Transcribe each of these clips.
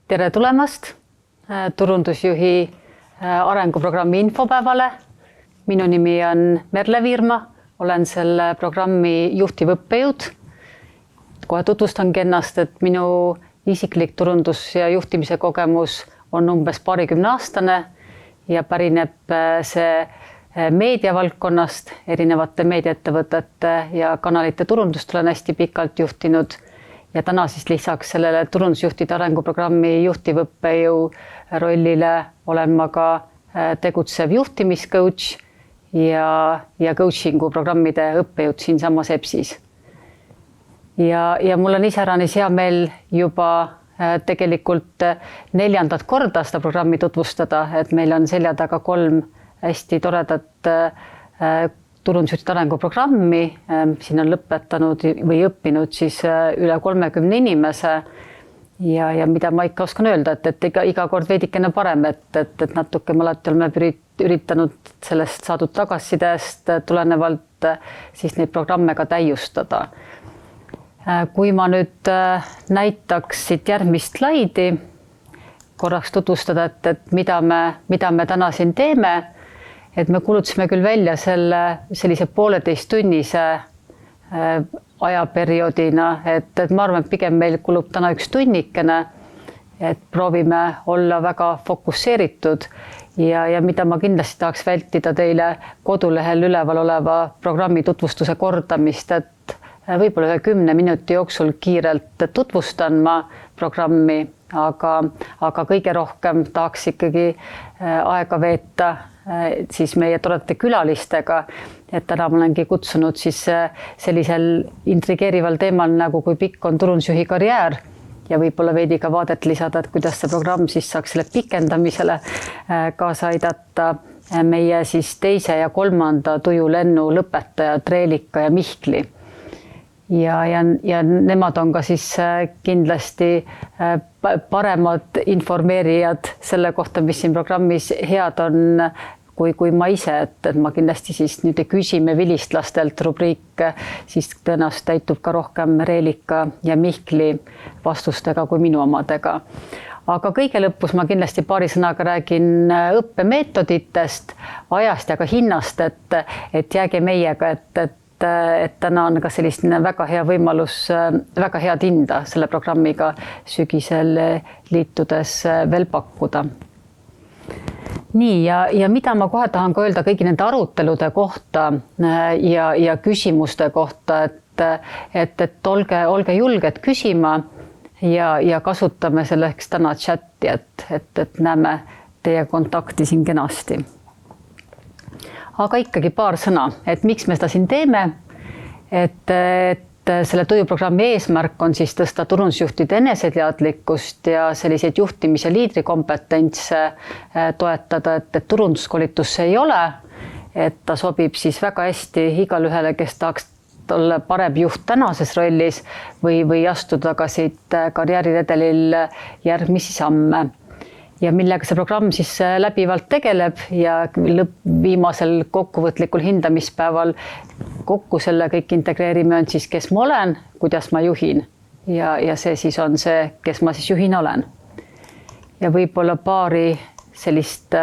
Tere tulemast turundusjuhi arenguprogrammi infopäevale. Minu nimi on Merle Viirma, olen selle programmi juhtiv õppejõud. Kohe tutvustangi ennast, et minu isiklik turundus- ja juhtimise kogemus on umbes 20-aastane ja pärineb see meediavaldkonnast, erinevate meediaettevõtete ja kanalite turundust olen hästi pikalt juhtinud. Ja täna siis lisaks sellele turundusjuhtide arenguprogrammi juhtivõppejõu rollile olen ma ka tegutsev juhtimiscoach ja coachingu programmide õppejõud siinsamas EBS-is. Ja mul on iseäranis hea meel juba tegelikult 4. korda seda programmi tutvustada, et meil on selja taga 3 hästi toredat turundusjuhtide arenguprogrammi. Siin on lõpetanud või õppinud siis üle 30 inimese ja mida ma ikka oskan öelda, et iga kord veidikene parem, et natuke me alati oleme üritanud sellest saadud tagasisidest tulenevalt siis neid programme ka täiustada. Kui ma nüüd näitaks siit järgmist slaidi, korraks tutvustada, et mida me täna siin teeme, et me kulutasime küll välja sellise 1,5 tunnise ajaperioodina, et ma arvan, et pigem meil kulub täna 1 tunnikene, et proovime olla väga fokusseeritud ja mida ma kindlasti tahaks vältida teile kodulehel üleval oleva programmi tutvustuse kordamist, et võib-olla 10 minuti jooksul kiirelt tutvustan ma programmi, aga kõige rohkem tahaks ikkagi aega veeta siis meie toredate külalistega, et täna ma olengi kutsunud siis sellisel intrigeerival teemal nagu kui pikk on turundusjuhi karjäär ja võib-olla veidi ka vaadet lisada, et kuidas see programm siis saaks selle pikendamisele kaasa aidata meie siis 2. ja 3. tujulennu lõpetajad Reelika ja Mihkli. Ja nemad on ka siis kindlasti paremad informeerijad selle kohta, mis siin programmis head on, kui ma ise, et ma kindlasti siis nüüd küsime vilistlastelt rubriik, siis tõenäoliselt täitub ka rohkem Reelika ja Mihkli vastustega kui minu omadega. Aga kõige lõpus ma kindlasti paari sõnaga räägin õppemeetoditest, ajast ja ka hinnast, et jääge meiega, et täna on ka selline väga hea võimalus, väga head hinda selle programmiga sügisel liitudes veel pakkuda. Nii, ja mida ma kohe tahan ka öelda kõigi nende arutelude kohta ja küsimuste kohta, et olge julged küsima ja kasutame selleks täna chati, et näeme teie kontakti siin kenasti. Aga ikkagi paar sõna, et miks me seda siin teeme, et selle tujuprogrammi eesmärk on siis tõsta turundusjuhtide eneseteadlikkust ja selliseid juhtimise liidrikompetentse toetada, et turunduskoolitus see ei ole, et ta sobib siis väga hästi igalühele, kes tahaks olla parem juht tänases rollis või astuda ka siit karjääriredelil järgmisi samme. Ja millega see programm siis läbivalt tegeleb ja viimasel kokkuvõtlikul hindamispäeval kokku selle kõik integreerime on siis, kes ma olen, kuidas ma juhin ja see siis on see, kes ma siis juhin olen. Ja võib-olla paari sellist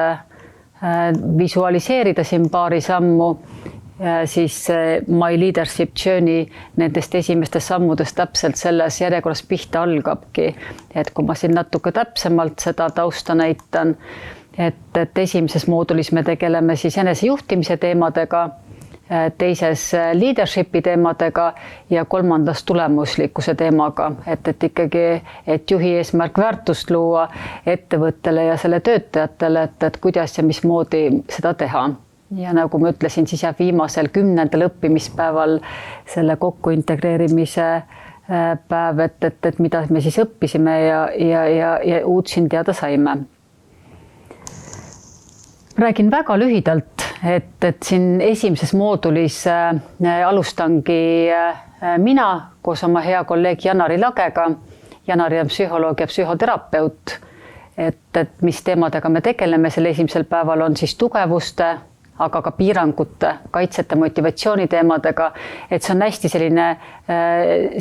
visualiseerida siin paari sammu, siis My Leadership Journey nendest esimestest sammudest täpselt selles järjekorras pihta algabki. Et kui ma siin natuke täpsemalt seda tausta näitan, et esimeses moodulis me tegeleme siis enesejuhtimise teemadega, teises leadershipi teemadega ja 3. tulemuslikkuse teemaga, et ikkagi, et juhi eesmärk väärtust luua ettevõttele ja selle töötajatele, et kuidas ja mismoodi seda teha. Ja nagu ma ütlesin, siis jääb viimasel 10. õppimispäeval selle kokku integreerimise päev, et mida me siis õppisime ja uut siin teada saime. Räägin väga lühidalt, et siin esimeses moodulis alustangi mina koos oma hea kolleeg Janari Lagega. Janari on psühholoog ja psühhoterapeut, et mis teemadega me tegeleme selle esimesel päeval on siis tugevuste aga ka piirangute, kaitsete, motivatsiooni teemadega, et see on hästi selline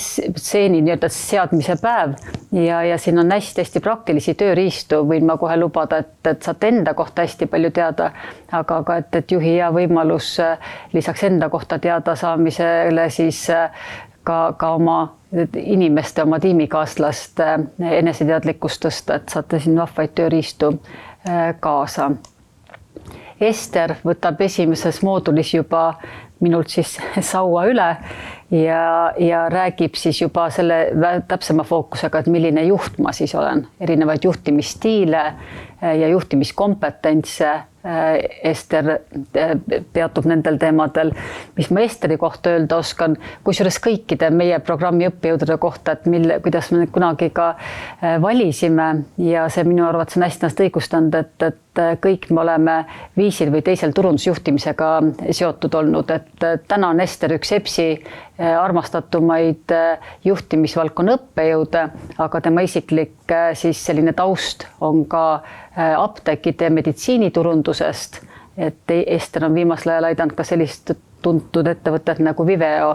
stseeni nii-öelda seadmise päev ja siin on hästi praktilisi tööriistu, võin ma kohe lubada, et saate enda kohta hästi palju teada, aga ka, et juhi hea võimalus lisaks enda kohta teada saamisele siis ka oma inimeste, oma tiimikaaslaste eneseteadlikkust tõsta, et saate siin vahvaid tööriistu kaasa. Ester võtab esimeses moodulis juba minult siis saua üle ja räägib siis juba selle täpsema fookusega, et milline juht ma siis olen, erinevaid juhtimisstiile ja juhtimiskompetentse. Ester peatub nendel teemadel, mis ma Esteri kohta öelda oskan, kusjuures kõikide meie programmi õppejõudude kohta, et kuidas me kunagi ka valisime ja see minu arvates on hästi ennast õigustanud, et kõik me oleme viisil või teisel turundusjuhtimisega seotud olnud, et täna on Ester üks EPSi armastatumaid juhtimisvaldkonna õppejõude, aga tema isiklik siis selline taust on ka apteekide ja meditsiiniturundusest, et Ester on viimasel ajal aidanud ka sellist tuntud ettevõtet nagu Viveo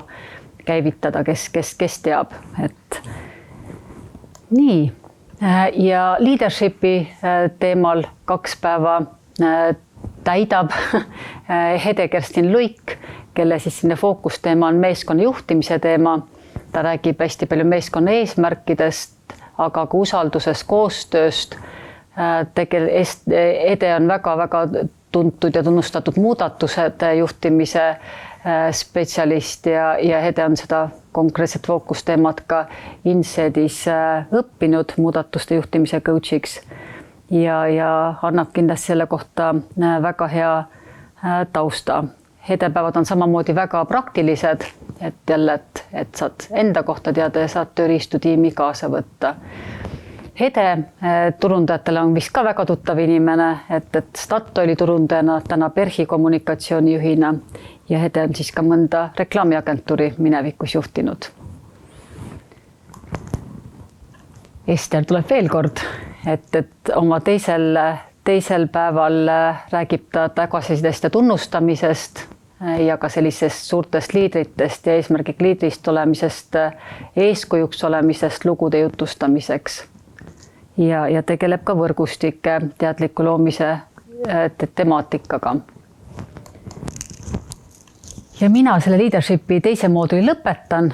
käivitada, kes teab, et nii. Ja leadershipi teemal 2 päeva täidab Hede Kerstin Luik, kelle siis sinne fookusteema on meeskonna juhtimise teema. Ta räägib hästi palju meeskonna eesmärkidest, aga ka usaldusest, koostööst. Hede on väga tuntud ja tunnustatud muudatused juhtimise spetsialist ja Hede on seda konkreetset fookusteemat ka INSEADis õppinud muudatuste juhtimise coachiks ja annab kindlasti selle kohta väga hea tausta. Hedepäevad on samamoodi väga praktilised, et jälle, et saad enda kohta teada ja saad tööriistu tiimi kaasa võtta. Hede turundajatele on vist ka väga tuttav inimene, et Statoili turundajana, täna Berhi kommunikatsioonijuhina ja Hede on siis ka mõnda reklaamiagentuuri minevikus juhtinud. Ester tuleb veel kord, et oma teisel päeval räägib ta tagasisidest ja tunnustamisest ja ka sellisest suurtest liidritest ja eesmärgik liidrist olemisest, eeskujuks olemisest lugude jutustamiseks. Ja tegeleb ka võrgustike teadliku loomise temaatikaga. Ja mina selle leadershipi teise mooduli lõpetan,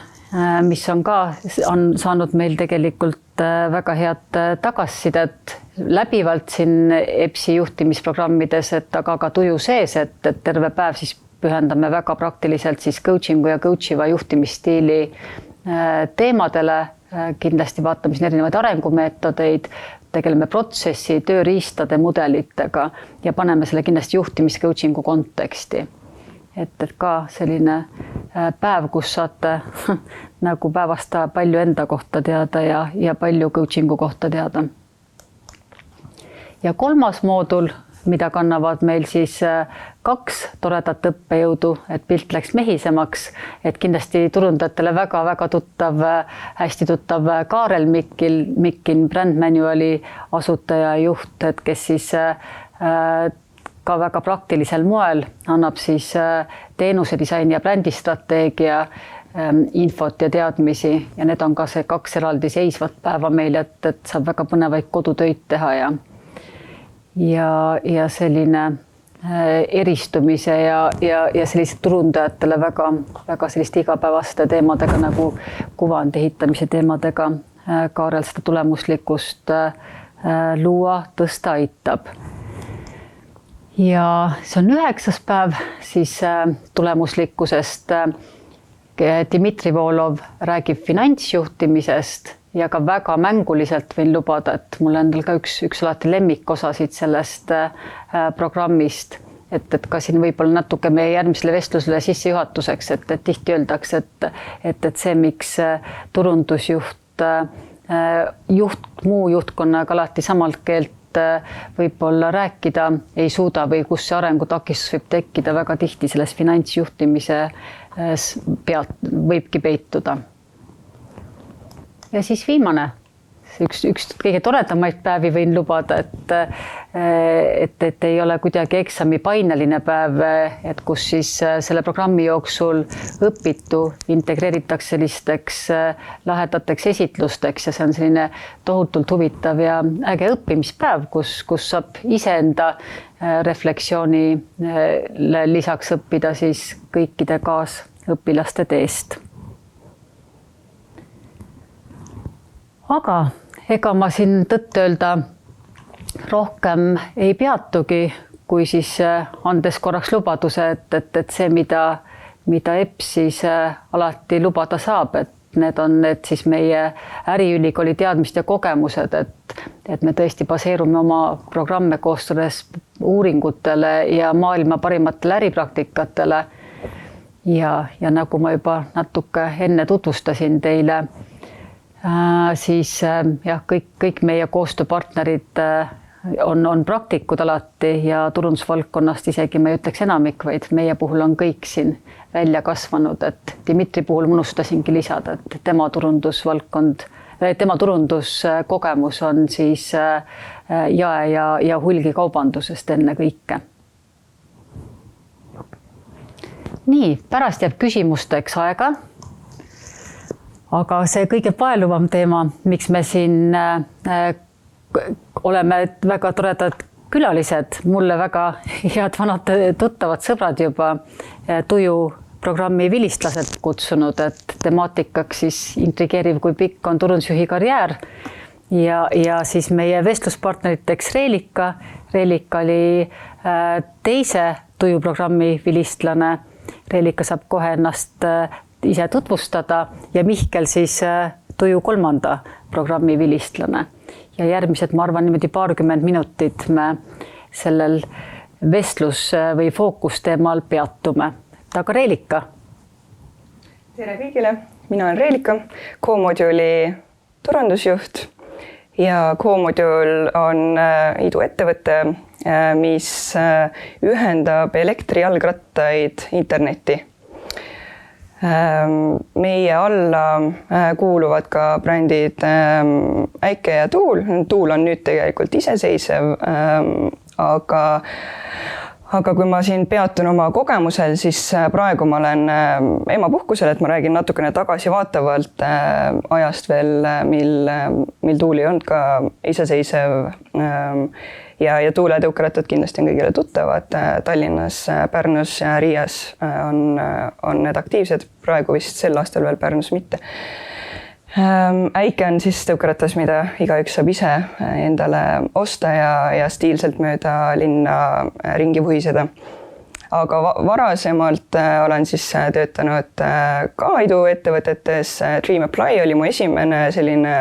mis on saanud meil tegelikult väga head tagasisidet läbivalt siin EPSi juhtimisprogrammides, aga ka tuju sees, et terve päev siis pühendame väga praktiliselt siis coachingu ja coachiva juhtimisstiili teemadele. Kindlasti vaatame siin erinevaid arengumeetodeid, tegeleme protsessi, tööriistade, mudelitega ja paneme selle kindlasti juhtimiscoachingu konteksti. Et ka selline päev, kus saate nagu päevast palju enda kohta teada ja palju coachingu kohta teada. Ja 3. moodul, mida kannavad meil siis 2 toredat õppejõudu, et pilt läks mehisemaks, et kindlasti turundajatele väga tuttav, hästi tuttav Kaarel Mikkin, Brand Manuali asutaja juht, et kes siis ka väga praktilisel moel annab siis teenuse disaini ja brändistrateegia infot ja teadmisi ja need on ka see 2 eraldi seisvat päeva meil, et saab väga põnevaid kodutöid teha ja selline eristumise ja sellised turundajatele väga selliste igapäevaste teemadega nagu kuvandi ehitamise teemadega Kaarel seda tulemuslikkust luua, tõsta aitab. Ja see on 9. päev siis tulemuslikkusest. Dmitri Volov räägib finantsjuhtimisest ja ka väga mänguliselt võin lubada, et mul endal ka üks alati lemmikosasid sellest programmist, et ka siin võib-olla natuke meie järgmisele vestlusele sissejuhatuseks, et tihti öeldakse, et see, miks turundusjuht muu juhtkonnaga alati samalt keelt võib-olla rääkida ei suuda või kus see arengutakistus võib tekkida väga tihti selles finantsjuhtimise pealt võibki peituda. Ja siis viimane üks kõige toredamaid päevi võin lubada, et ei ole kuidagi eksami paineline päev, et kus siis selle programmi jooksul õpitu integreeritakse sellisteks lahedateks esitlusteks ja see on selline tohutult huvitav ja äge õppimispäev, kus saab iseenda refleksioonile lisaks õppida siis kõikide kaasõpilaste teest. Aga ega ma siin tõtt öelda rohkem ei peatugi, kui siis andes korraks lubaduse, et see, mida EPS siis alati lubada saab, et need on need siis meie äriülikooli teadmist ja kogemused, et me tõesti baseerume oma programme koostades uuringutele ja maailma parimatele äripraktikatele. Ja nagu ma juba natuke enne tutvustasin teile, siis jah, kõik meie koostööpartnerid on praktikud alati ja turundusvaldkonnast isegi ma ei ütleks enamik, vaid meie puhul on kõik siin välja kasvanud, et Dmitri puhul unustasingi lisada, et tema turunduskogemus on siis jae- ja hulgikaubandusest enne kõike. Nii, pärast jääb küsimusteks aega. Aga see kõige paeluvam teema, miks me siin oleme väga toredad külalised, mulle väga head vanad tuttavad sõbrad juba tuju programmi vilistlased kutsunud, et temaatikaks siis intrigeeriv, kui pikk on turundusjuhi karjäär ja siis meie vestluspartneriteks Reelika. Reelika oli teise tuju programmi vilistlane. Reelika saab kohe ennast ise tutvustada ja Mihkel siis tuju 3. programmi vilistlane. Ja järgmised, ma arvan, niimoodi 20 minutit me sellel vestlus- või fookusteemal peatume. Aga Reelika. Tere kõigile, mina olen Reelika, Co-Moduli turundusjuht ja Co-Modul on iduettevõte, mis ühendab elektrijalgrattaid internetti. Meie alla kuuluvad ka brändid Äike ja Tuul. Tuul on nüüd tegelikult iseseisev, aga kui ma siin peatun oma kogemusel, siis praegu ma olen emapuhkusel, et ma räägin natukene tagasivaatavalt ajast veel, mil Tuul ei olnud ka iseseisev. Ja tuuletõukerattad kindlasti on kõigile tuttavad. Tallinnas, Pärnus ja Riias on need aktiivsed, praegu vist sel aastal veel Pärnus mitte. Äike on siis tõukeratas, mida igaüks saab ise endale osta ja stiilselt mööda linna ringi vuhiseda. Aga varasemalt olen siis töötanud ka iduettevõtetes. Dream Apply oli mu esimene selline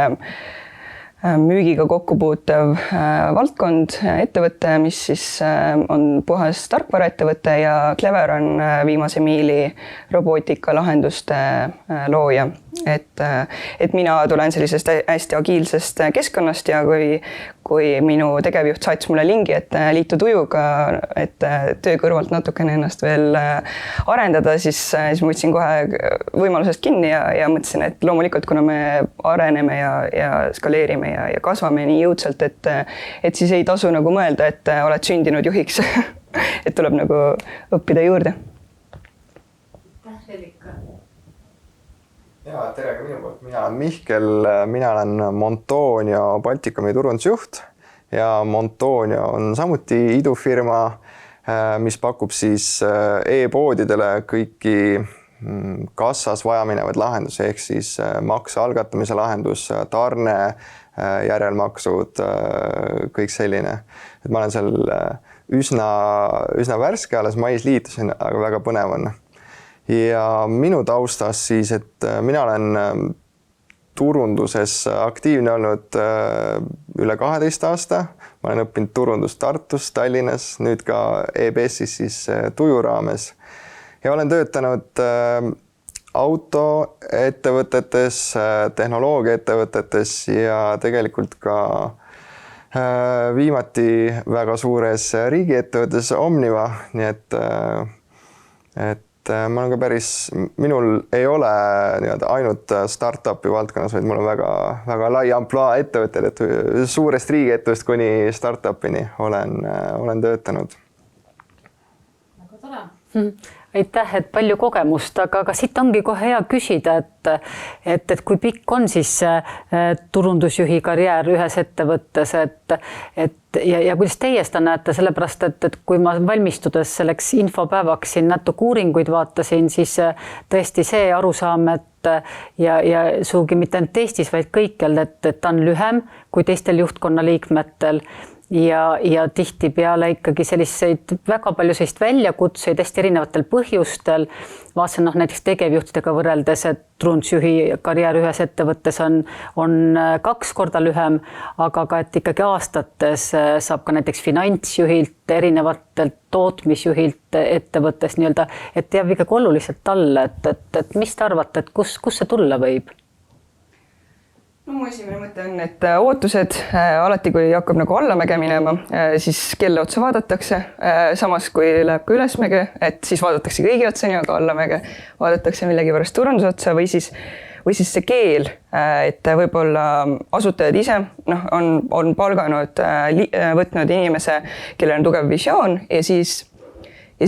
müügiga kokkupuutev valdkond, ettevõte, mis siis on puhas tarkvaraettevõte ja Clever on viimase miili robootika lahenduste looja. Et mina tulen sellisest hästi agiilsest keskkonnast ja kui minu tegevjuht saatis mulle lingi, et liitu tujuga, et töö kõrvalt natukene ennast veel arendada, siis ma võtsin kohe võimalusest kinni ja mõtlesin, et loomulikult, kuna me areneme ja skaleerime ja kasvame nii jõudsalt, et siis ei tasu nagu mõelda, et oled sündinud juhiks, et tuleb nagu õppida juurde. Ja, tere ka minu poolt. Mina olen Mihkel, mina olen Montonio Baltikumi turundusjuht ja Montonio on samuti idufirma, mis pakub siis e-poodidele kõiki kassas vajaminevaid lahendusi, ehk siis makse algatamise lahendus, tarne, järelmaksud, kõik selline. Et ma olen seal üsna värske, alles mais liitusin, aga väga põnev on. Ja minu taustas siis, et mina olen turunduses aktiivne olnud üle 12 aasta. Ma olen õppinud turundust Tartus, Tallinnas, nüüd ka EBS-is siis tuju raames. Ja olen töötanud autoettevõtetes, tehnoloogiaettevõtetes ja tegelikult ka viimati väga suures riigiettevõttes Omniva, nii et ma olen ka minul ei ole nii-öelda ainult startupi valdkonnas, vaid mul on väga lai ampluaa ettevõtted, et suurest riigiettevõttest kuni startupini olen töötanud. Väga tore. Aitäh, et palju kogemust, aga siit ongi kohe hea küsida, et kui pikk on siis turundusjuhi karjäär ühes ettevõttes, ja kuidas teie seda näete, sellepärast, et kui ma valmistudes selleks infopäevaks siin natuke uuringuid vaatasin, siis tõesti see arusaam, et ja sugugi mitte ainult Eestis, vaid kõikjal, et ta on lühem kui teistel juhtkonna liikmetel ja tihtipeale ikkagi selliseid väga palju sellist väljakutseid hästi erinevatel põhjustel. Vaatasin näiteks tegevjuhtidega võrreldes, et turundusjuhi karjäär ühes ettevõttes on 2 korda lühem, aga ka, et ikkagi aastates saab ka näiteks finantsjuhilt, erinevatelt tootmisjuhilt ettevõttes nii-öelda, et jääb ikkagi oluliselt alla, et mis te arvate, et kus see tulla võib? No mu esimene mõte on, et ootused alati, kui hakkab nagu allamäge minema, siis kelle otsa vaadatakse. Samas, kui läheb ka ülesmäge, et siis vaadatakse kõigi otsa, nii aga allamäge vaadatakse millegi pärast turunduse otsa või siis see keel, et võib-olla asutajad ise on palganud, võtnud inimese, kellel on tugev visioon ja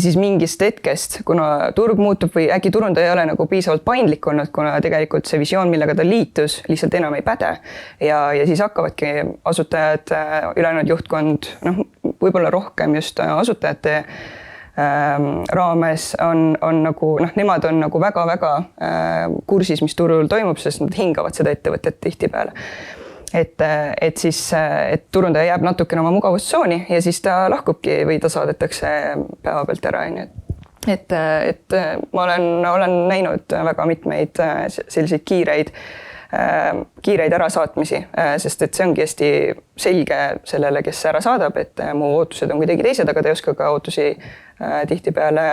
siis mingist hetkest, kuna turg muutub või äkki turundaja ei ole nagu piisavalt paindlik olnud, kuna tegelikult see visioon, millega ta liitus, lihtsalt enam ei päde. Ja siis hakkavadki asutajad, ülejäänud juhtkond, võib-olla rohkem just asutajate raames on nagu, nemad on nagu väga-väga kursis, mis turul toimub, sest nad hingavad seda ettevõtet tihtipeale. Et turundaja jääb natukene oma mugavustsooni ja siis ta lahkubki või ta saadetakse päeva pealt ära. Et ma olen näinud väga mitmeid selliseid kiireid ärasaatmisi, sest et see ongi hästi selge sellele, kes ära saadab, et mu ootused on kuidagi teised, aga ta ei oska ka ootusi tihtipeale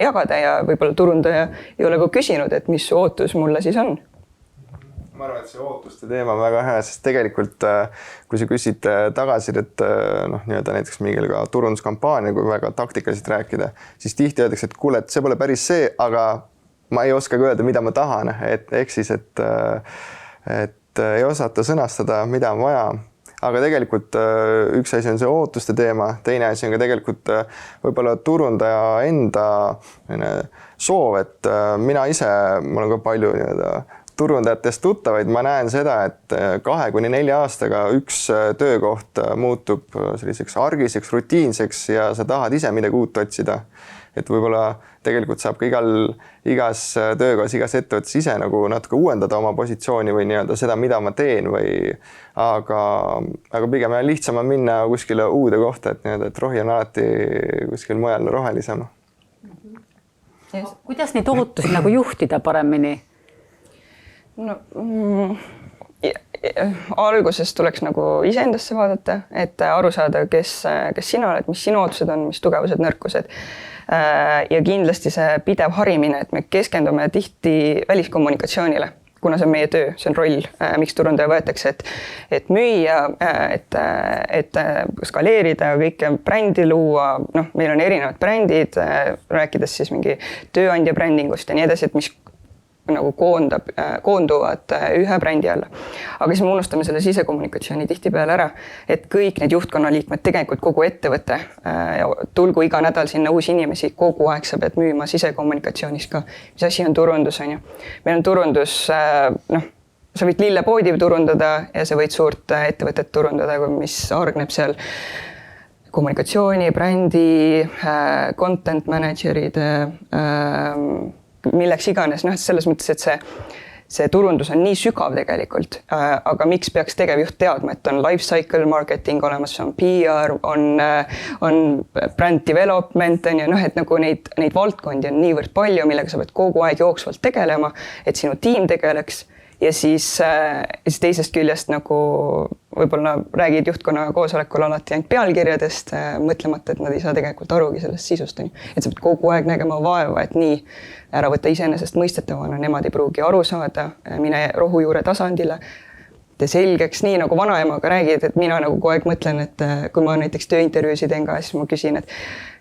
jagada ja võib-olla turundaja ei ole ka küsinud, et mis su ootus mulle siis on. Ma arvan, et see ootuste teema on väga hea, sest tegelikult kui sa küsid tagasisidet nii-öelda näiteks mingil ka turunduskampaania, kui väga taktikaliselt rääkida, siis tihti öeldakse, et kuule, et see pole päris see, aga ma ei oska ka öelda, mida ma tahan, ehk siis, et ei osata sõnastada, mida on vaja. Aga tegelikult üks asi on see ootuste teema, teine asi on ka tegelikult võib-olla turundaja enda soov, et mina ise, ma olen ka palju turundajatest tuttavaid, ma näen seda, et 2 kuni 4 aastaga üks töökoht muutub selliseks argiseks, rutiinseks ja sa tahad ise midagi uut otsida. Et võib-olla tegelikult saab ka igas töökohas, igas ettevõttes ise nagu natuke uuendada oma positsiooni või nii-öelda seda, mida ma teen aga pigem lihtsam on minna kuskile uude kohta, et rohi on alati kuskil mujal rohelisem. Kuidas neid ootusi nagu juhtida paremini? Alguses tuleks nagu iseendasse vaadata, et aru saada, kes sina oled, mis sinu ootused on, mis tugevused, nõrkused. Ja kindlasti see pidev harimine, et me keskendume tihti väliskommunikatsioonile, kuna see on meie töö, see on roll, miks turundaja võetakse, et müüa, et skaleerida, kõike brändi luua, meil on erinevad brändid, rääkides siis mingi tööandja brändingust ja nii edasi, et mis nagu koonduvad ühe brändi alla. Aga siis me unustame selle sisekommunikatsiooni tihtipeale ära, et kõik need juhtkonnaliikmed, tegelikult kogu ettevõte, tulgu iga nädal sinna uusi inimesi, kogu aeg sa pead müüma sisekommunikatsioonis ka. Mis asi on turundus, on ju? Meil on turundus, sa võid lillepoodi turundada ja sa võid suurt ettevõtet turundada, mis argneb seal kommunikatsiooni, brändi, content manager'ide, milleks iganes, selles mõttes, et see turundus on nii sügav tegelikult, aga miks peaks tegevjuht teadma, et on life cycle marketing olemas, on PR, on brand development, et nagu neid valdkondi on niivõrd palju, millega sa pead kogu aeg jooksvalt tegelema, et sinu tiim tegeleks ja siis teisest küljest nagu võib-olla räägid juhtkonna koosolekul alati ainult pealkirjadest, mõtlemata, et nad ei saa tegelikult arugi sellest sisust. Et sa pead kogu aeg nägema vaeva, et nii ära võtta iseenesest mõistetavana, nemad ei pruugi aru saada, mine rohujuure tasandile, tee selgeks, nii nagu vanaemaga räägid, et mina nagu kogu aeg mõtlen, et kui ma näiteks tööintervjuusid teen ka, siis ma küsin, et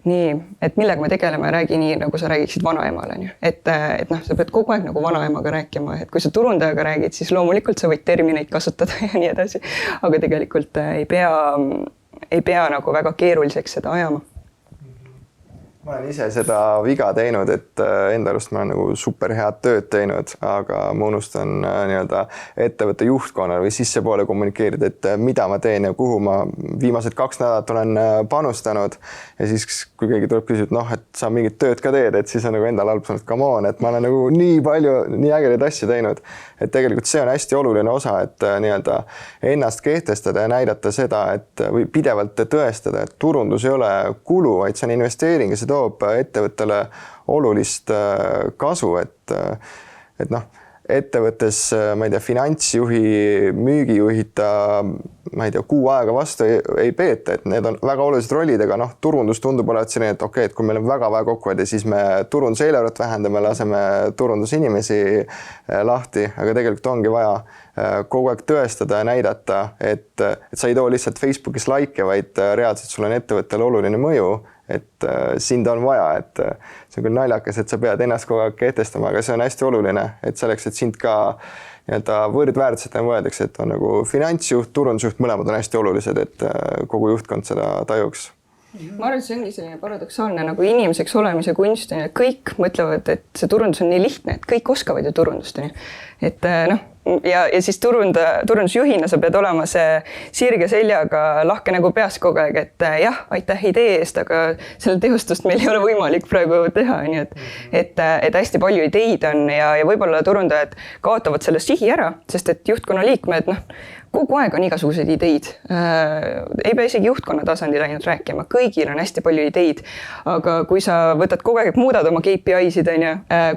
nii, et millega me tegeleme, räägi nii, nagu sa räägiksid vanaemale. Et noh, sa pead kogu aeg nagu vanaemaga rääkima, et kui sa turundajaga räägid, siis loomulikult sa võid termineid kasutada ja nii edasi, aga tegelikult ei pea nagu väga keeruliseks seda ajama. Ma olen ise seda viga teinud, et enda arust ma olen nagu super head tööd teinud, aga ma unustan nii-öelda ettevõtte juhtkonnale või sissepoole kommunikeerida, et mida ma teen ja kuhu ma viimased 2 nädalat olen panustanud. Ja siis, kui keegi tuleb küsida, et noh, et sa mingit tööd ka teed, et siis on nagu endal halb sõnad, come on, et ma olen nagu nii palju, nii ägedaid asju teinud. Et tegelikult see on hästi oluline osa, et nii-öelda ennast kehtestada ja näidata seda, et või pidevalt tõestada, et turundus ei ole kulu, vaid see on investeering ja see toob ettevõttele olulist kasu, et noh, ettevõttes, ma ei tea, finantsjuhi, müügijuhita, ma ei tea, 6 aega vastu ei peeta, et need on väga olulised rollid, aga noh, turundus tundub olevat selline, et okei, et kui meil on väga vaja kokku hoida, siis me turunduseelarvet vähendame, laseme turundusinimesi lahti, aga tegelikult ongi vaja kogu aeg tõestada ja näidata, et sa ei too lihtsalt Facebookis like, vaid reaalselt sul on ettevõttele oluline mõju, et sind on vaja, et see on küll naljakas, et sa pead ennast kogu aeg kehtestama, aga see on hästi oluline, et selleks, et sind ka nii-öelda võrdväärselt mõeldakse, et on nagu finantsjuht, turundusjuht, mõlemad on hästi olulised, et kogu juhtkond seda tajuks. Ma arvan, et see ongi selline paradoksaalne nagu inimeseks olemise kunst, kõik mõtlevad, et see turundus on nii lihtne, et kõik oskavad ju turundust, et noh, ja siis turundusjuhina sa pead olema see sirge seljaga, lahke nagu peas kogu aeg, et jah, aitäh idee eest, aga selle teostust meil ei ole võimalik praegu teha, nii et hästi palju ideid on ja võib-olla turundajad kaotavad selle sihi ära, sest et juhtkonna liikmed, noh, kogu aeg on igasuguseid ideid. Ei pea isegi juhtkonna tasandil ainult rääkima, kõigil on hästi palju ideid, aga kui sa võtad kogu aeg, muudad oma KPI-sid,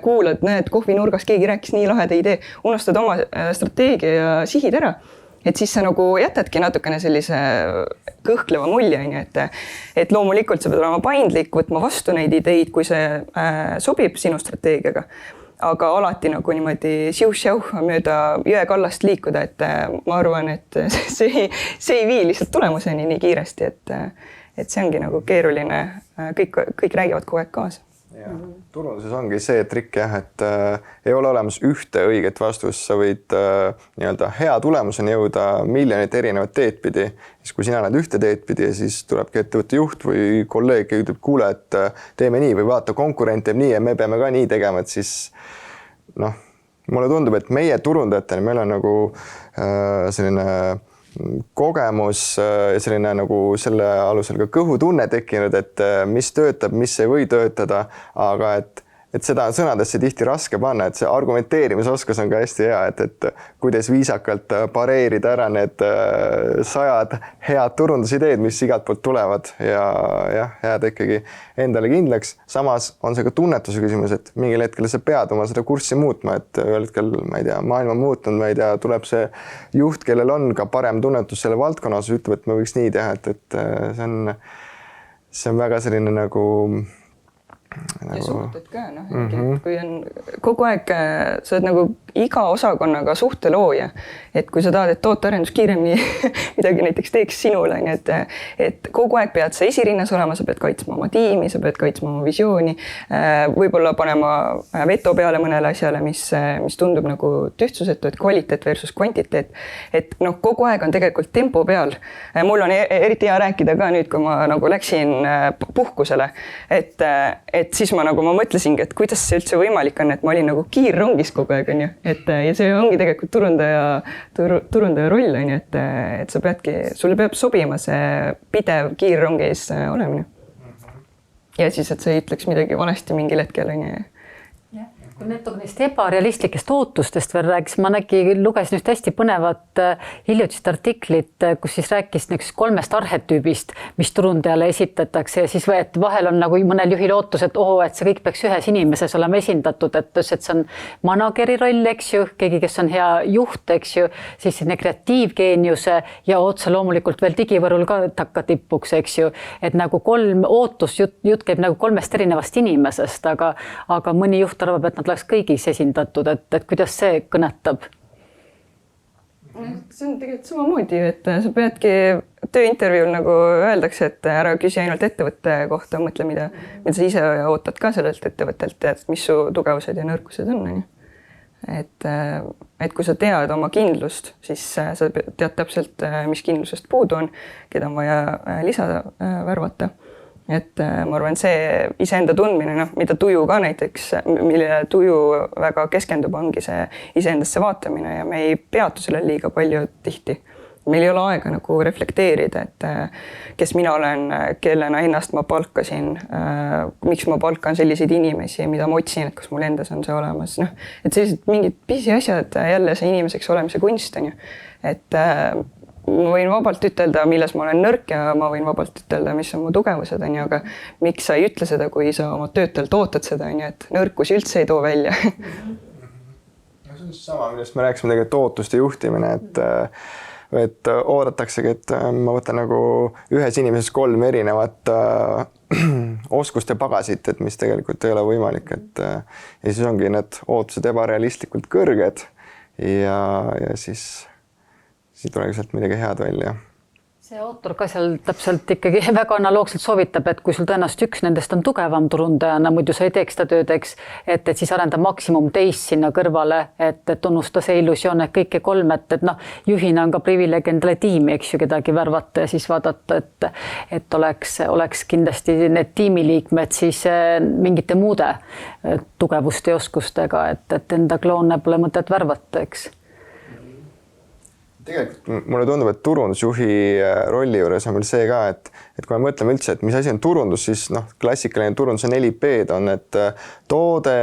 kuulad, näed, kohvinurgas keegi rääkis nii laheda idee, unustad oma strateegia ja sihid ära, et siis sa nagu jätadki natukene sellise kõhkleva mulje, et loomulikult sa pead olema paindlik, võtma vastu neid ideid, kui see sobib sinu strateegiaga. Aga alati nagu niimoodi siuh-siuh mööda jõekallast liikuda, et ma arvan, et see ei vii lihtsalt tulemuseni nii kiiresti, et see ongi nagu keeruline, kõik räägivad kogu aeg kaasa. Ja, turunduses ongi see trikk jah, et ei ole olemas ühte õiget vastust, sa võid nii-öelda hea tulemuseni jõuda miljonit erinevat teed pidi, siis kui sina näed ühte teed pidi ja siis tulebki ettevõtte juht või kolleeg ja ütleb, kuule, et teeme nii või vaata, konkurent teeb nii ja me peame ka nii tegema, et siis noh, mulle tundub, et meie turundajatena meil on nagu selline kogemus ja selline nagu selle alusel ka kõhutunne tekkinud, et mis töötab, mis ei või töötada, aga et seda on sõnadesse tihti raske panna, et see argumenteerimisoskus on ka hästi hea, et kuidas viisakalt pareerida ära need 100 head turundusideed, mis igalt poolt tulevad ja jah, jääda ikkagi endale kindlaks. Samas on see ka tunnetuse küsimus, et mingil hetkel sa pead oma seda kurssi muutma, et ühel hetkel, ma ei tea, maailm on muutunud, ma ei tea, tuleb see juht, kellel on ka parem tunnetus selle valdkonnas, ütleb, et me võiks nii teha, et see on väga selline nagu ja suhted ka, kui on kogu aeg, sa oled nagu iga osakonnaga suhtelooja, et kui sa tahad, et tootearendus kiiremini midagi näiteks teeks sinule, et kogu aeg pead sa esirinnas olema, sa pead kaitsma oma tiimi, sa pead kaitsma oma visiooni, võib-olla panema veto peale mõnele asjale, mis tundub nagu tühtsusetu, et kvaliteet versus kvantiteet, et noh, kogu aeg on tegelikult tempo peal. Mul on eriti hea rääkida ka nüüd, kui ma nagu läksin puhkusele, et siis ma mõtlesingi, et kuidas see üldse võimalik on, et ma olin nagu kiirrongis kogu aeg, on ju. Ja see ongi tegelikult turundaja roll, on ju, et sa peadki, sulle peab sobima see pidev kiirrongis olemine. Ja siis, et sa ei ütleks midagi valesti mingil hetkel, on ju. Kui neist ebarealistlikest ootustest veel rääkis, ma lugesin just hästi põnevat hiljutist artiklit, kus siis rääkis 3 arhetüübist, mis turundajale esitatakse ja siis vahel on nagu mõnel juhil ootus, et et see kõik peaks ühes inimeses olema esindatud, et see on manageri roll, eks ju, keegi, kes on hea juht, eks ju, siis kreatiivgeeniuse ja otse loomulikult veel digivõrul ka takkatipuks, eks ju, et nagu 3 ootust, jutt käib nagu 3 erinevast inimesest, aga mõni juht arvab, et nad oleks kõigis esindatud, et kuidas see kõnetab? See on tegelikult samamoodi, et sa peadki tööintervjuul nagu öeldakse, et ära küsi ainult ettevõtte kohta, mõtle, mida sa ise ootad ka sellelt ettevõttelt, et mis su tugevused ja nõrkused on. Et kui sa tead oma kindlust, siis sa tead täpselt, mis kindlusest puudu on, keda on vaja lisada värvata. Et ma arvan, see iseenda tundmine, mida tuju ka näiteks, millele tuju väga keskendub, ongi see iseendasse vaatamine ja me ei peatu sellel liiga palju tihti. Meil ei ole aega nagu reflekteerida, et kes mina olen, kellena ennast ma palkasin, miks ma palkan selliseid inimesi, mida ma otsin, et kas mul endas on see olemas. Et sellised mingid pisiasjad, jälle see inimeseks olemise kunst on ju. Et ma võin vabalt ütelda, milles ma olen nõrk ja ma võin vabalt ütelda, mis on mu tugevused, on ju, aga miks sa ei ütle seda, kui sa oma töötajalt ootad seda, on ju, et nõrkusi üldse ei too välja. See on sama, millest me rääkisime tegelikult ootuste juhtimine, et oodataksegi, et ma võtan nagu ühes inimeses 3 erinevat oskuste pagasit, et mis tegelikult ei ole võimalik, ja siis ongi need ootused ebarealistlikult kõrged ja siis tuleb sealt midagi head välja. See autor ka seal täpselt ikkagi väga analoogselt soovitab, et kui sul tõenäoliselt üks nendest on tugevam turundajana, muidu sa ei teeks seda tööd, eks, et siis arenda maksimum teist sinna kõrvale, et unnusta see illusioon, et kõike 3, et juhina on ka privileeg endale tiimi, eks ju, kedagi värvata ja siis vaadata, et oleks kindlasti need tiimiliikmed siis mingite muude tugevuste ja oskustega, et enda kloone pole mõtet värvata, eks. Tegelikult mulle tundub, et turundusjuhi rolli juures on veel see ka, et kui me mõtleme üldse, et mis asi on turundus, siis klassikaline turunduse 4P-d on, et toode,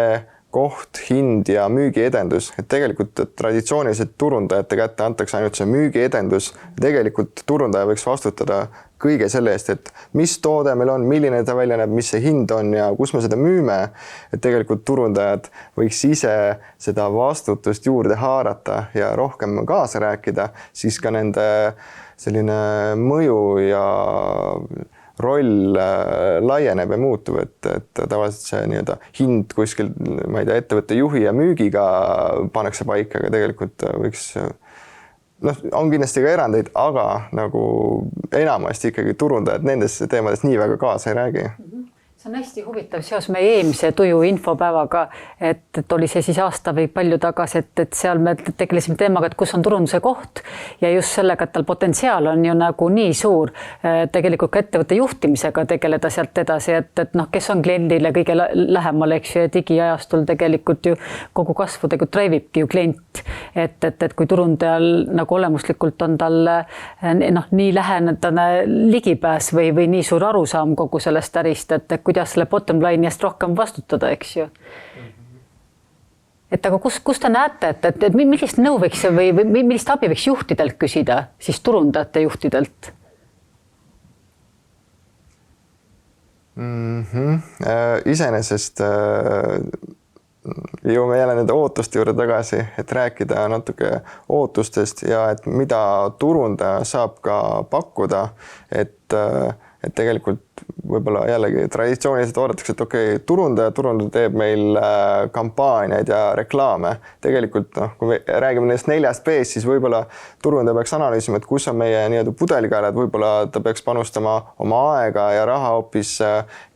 koht, hind ja müügiedendus. Et tegelikult traditsiooniliselt turundajate kätte antakse ainult see müügiedendus. Tegelikult turundaja võiks vastutada kõige selle eest, et mis toode meil on, milline ta välja näeb, mis see hind on ja kus me seda müüme. Et tegelikult turundajad võiks ise seda vastutust juurde haarata ja rohkem kaasa rääkida, siis ka nende selline mõju ja roll laieneb ja muutub, et tavaliselt see nii-öelda hind kuskil, ma ei tea, ettevõtte juhi ja müügiga pannakse paika, aga tegelikult võiks on kindlasti ka erandeid, aga nagu enamasti ikkagi turundajad nendes teemades nii väga kaasa ei räägi. See on hästi huvitav seos meie eelmise tuju infopäevaga, et oli see siis aasta või palju tagasi, et seal me tegelesime teemaga, et kus on turunduse koht ja just sellega, et tal potentsiaal on ju nagu nii suur tegelikult ka ettevõtte juhtimisega tegeleda sealt edasi, et kes on kliendile kõige lähemal, eks ju, ja digiajastul tegelikult ju kogu kasvu tegelikult treivibki ju klient, et kui turundajal nagu olemuslikult on tal nii lähedane ligipääs või nii suur arusaam kogu sellest ärist, et kuidas selle bottom line eest rohkem vastutada, eks ju. Et aga kus te näete, et millist nõu võiks või millist abi võiks juhtidelt küsida, siis turundajate juhtidelt? Iseenesest jõuame jälle nende ootuste juurde tagasi, et rääkida natuke ootustest ja et mida turundaja saab ka pakkuda, et tegelikult võib-olla jällegi traditsiooniliselt oodatakse, et okei, turundaja teeb meil kampaaniaid ja reklaame. Tegelikult kui me räägime neist 4P-st, siis võib-olla turundaja peaks analüüsima, et kus on meie nii-öelda pudelikaelad, võib-olla ta peaks panustama oma aega ja raha hoopis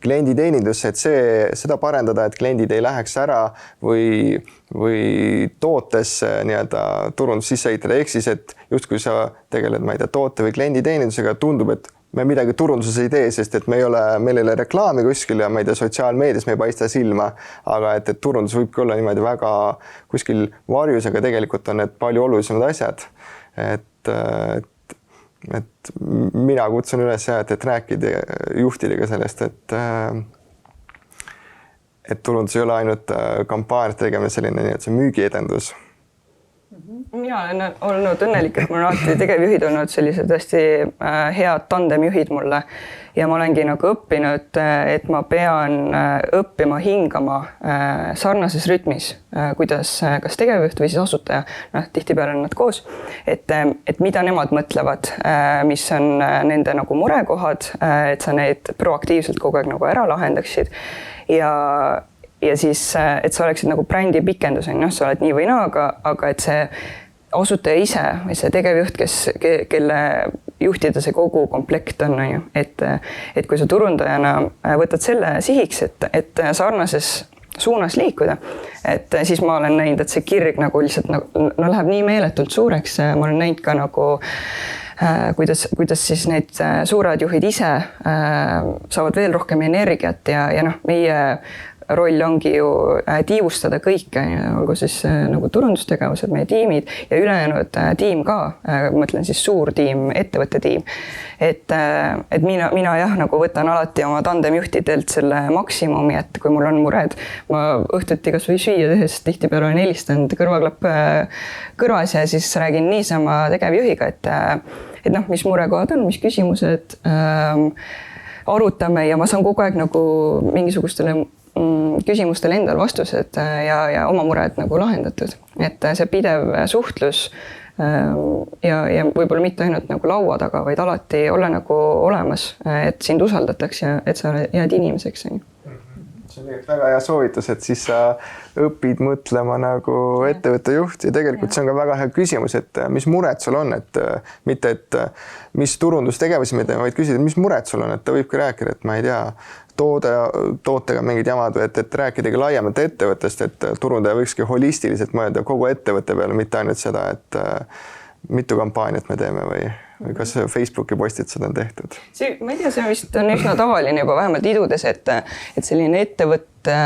klienditeenindusse, et seda parendada, et kliendid ei läheks ära või tootesse nii-öelda turundus sisse ehitada. Ehk siis, et just kui sa tegeled, ma ei tea, toote või klienditeenindusega, tundub, et me midagi turunduses ei tee, sest et meil ei ole reklaami kuskil ja ma ei tea, sotsiaalmeedias me ei paista silma, aga et turundus võibki olla niimoodi väga kuskil varjus, aga tegelikult on need palju olulisemad asjad. Et mina kutsun üles, et rääkida juhtidega sellest, et turundus ei ole ainult kampaaniat tegemine selline, nii et see müügiedendus. Mina olen olnud õnnelik, et mul on alati tegevjuhid olnud sellised hästi head tandemjuhid mulle ja ma olengi nagu õppinud, et ma pean õppima hingama sarnases rütmis, kuidas kas tegevjuht või siis asutaja, tihtipeale on nad koos, et mida nemad mõtlevad, mis on nende nagu murekohad, et sa neid proaktiivselt kogu aeg nagu ära lahendaksid ja siis, et sa oleksid nagu brändi pikendus, sa oled nii või naa, aga et see asutaja ise või see tegevjuht, kelle juhtida see kogu komplekt on ju, et kui sa turundajana võtad selle sihiks, et sarnases suunas liikuda, et siis ma olen näinud, et see kirg nagu lihtsalt läheb nii meeletult suureks, ma olen näinud ka nagu kuidas siis need suured juhid ise saavad veel rohkem energiat ja noh, meie roll ongi ju tiivustada kõike, olgu siis nagu turundustegevused, meie tiimid ja ülejäänud tiim ka, mõtlen siis suur tiim, ettevõtte tiim. Et mina jah, nagu võtan alati oma tandemjuhtidelt selle maksimumi, et kui mul on mured, ma õhtuti kas või süüa tehes tihtipeale olen helistanud kõrvaklapp kõrvas ja siis räägin niisama tegevjuhiga, et noh, mis murekohad on, mis küsimused arutame ja ma saan kogu aeg nagu mingisugustele küsimustele endal vastused ja oma mured nagu lahendatud. Et see pidev suhtlus ja võib-olla mitte ainult nagu laua taga, vaid alati olla nagu olemas, et sind usaldatakse ja et sa jääd inimeseks. See on väga hea soovitus, et siis sa õpid mõtlema nagu ettevõtte juht ja tegelikult see on ka väga hea küsimus, et mis mured sul on, et mitte, et mis turundustegevusi me teeme, vaid küsida, mis mured sul on, et ta võibki rääkida, et ma ei tea, tootega mingid jamad või et rääkidagi laiemalt ettevõttest, et turundaja võikski holistiliselt mõelda kogu ettevõtte peale, mitte ainult seda, et mitu kampaaniat me teeme või kas Facebooki postitused on tehtud? Ma ei tea, see vist on üsna tavaline juba vähemalt idudes, et selline ettevõtte,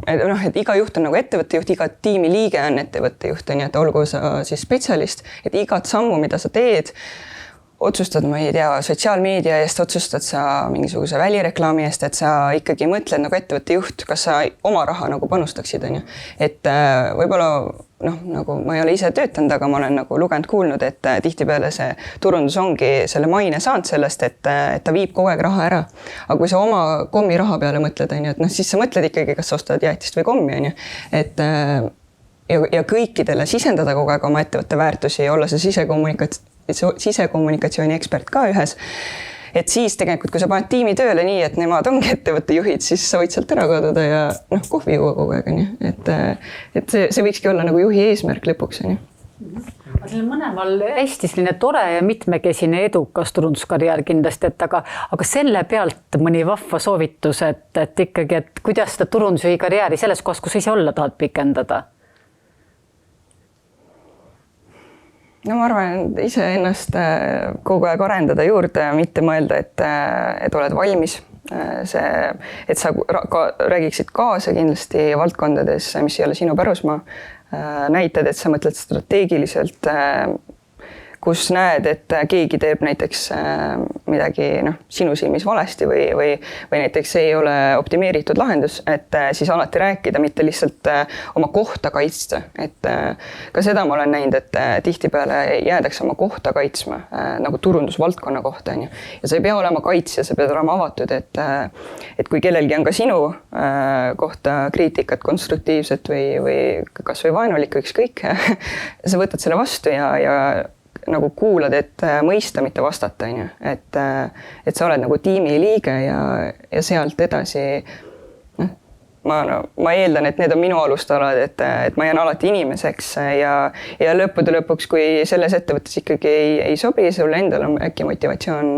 et iga juht on nagu ettevõtte juht, iga tiimi liige on ettevõtte juht, on ju, et olgu sa siis spetsialist, et igat sammu, mida sa teed, otsustad, ma ei tea, sotsiaalmeedia eest, otsustad sa mingisuguse välireklaami eest, et sa ikkagi mõtled nagu ettevõtte juht, kas sa oma raha nagu panustaksid, on ju. Et võib-olla, nagu ma ei ole ise töötanud, aga ma olen nagu lugenud, kuulnud, et tihtipeale see turundus ongi selle maine saanud sellest, et ta viib kogu aeg raha ära. Aga kui sa oma kommi raha peale mõtled, on ju, et siis sa mõtled ikkagi, kas sa ostad jäätist või kommi, on ju. Et ja kõikidele sisendada kogu aeg oma ettevõtte väärtusi ja olla see sisekommunikatsiooni ekspert ka ühes, et siis tegelikult, kui sa paned tiimi tööle nii, et nemad ongi ettevõtte juhid, siis sa võid sealt ära kaduda ja kohvi juua kogu aeg, on ju. Et see võikski olla nagu juhi eesmärk lõpuks, on ju. Seal mõnemal hästi selline tore ja mitmekesine edukas turunduskarjäär kindlasti, et aga selle pealt mõni vahva soovitus, et ikkagi, et kuidas seda turundusjuhi karjääri selles kohas, kus ise olla tahad pikendada? No ma arvan, ise ennast kogu aeg arendada juurde, mitte mõelda, et oled valmis. Et sa räägiksid kaasa kindlasti valdkondades, mis ei ole sinu pärusmaa. Näitad, et sa mõtled strateegiliselt, kus näed, et keegi teeb näiteks midagi sinu silmis valesti või näiteks ei ole optimeeritud lahendus, et siis alati rääkida, mitte lihtsalt oma kohta kaitsta. Et ka seda ma olen näinud, et tihtipeale jäädakse oma kohta kaitsma nagu turundusvaldkonna kohta. On ju. Ja sa ei pea olema kaitsja, sa pead olema avatud, et kui kellelgi on ka sinu kohta kriitikat, konstruktiivset või kas või vaenulikku ükskõik, sa võtad selle vastu ja nagu kuulad, et mõista, mitte vastata, on ju. Et sa oled nagu tiimi liige ja sealt edasi ma eeldan, et need on minu alustalad, et ma jään alati inimeseks ja lõppude lõpuks, kui selles ettevõttes ikkagi ei sobi, sul endal on äkki motivatsioon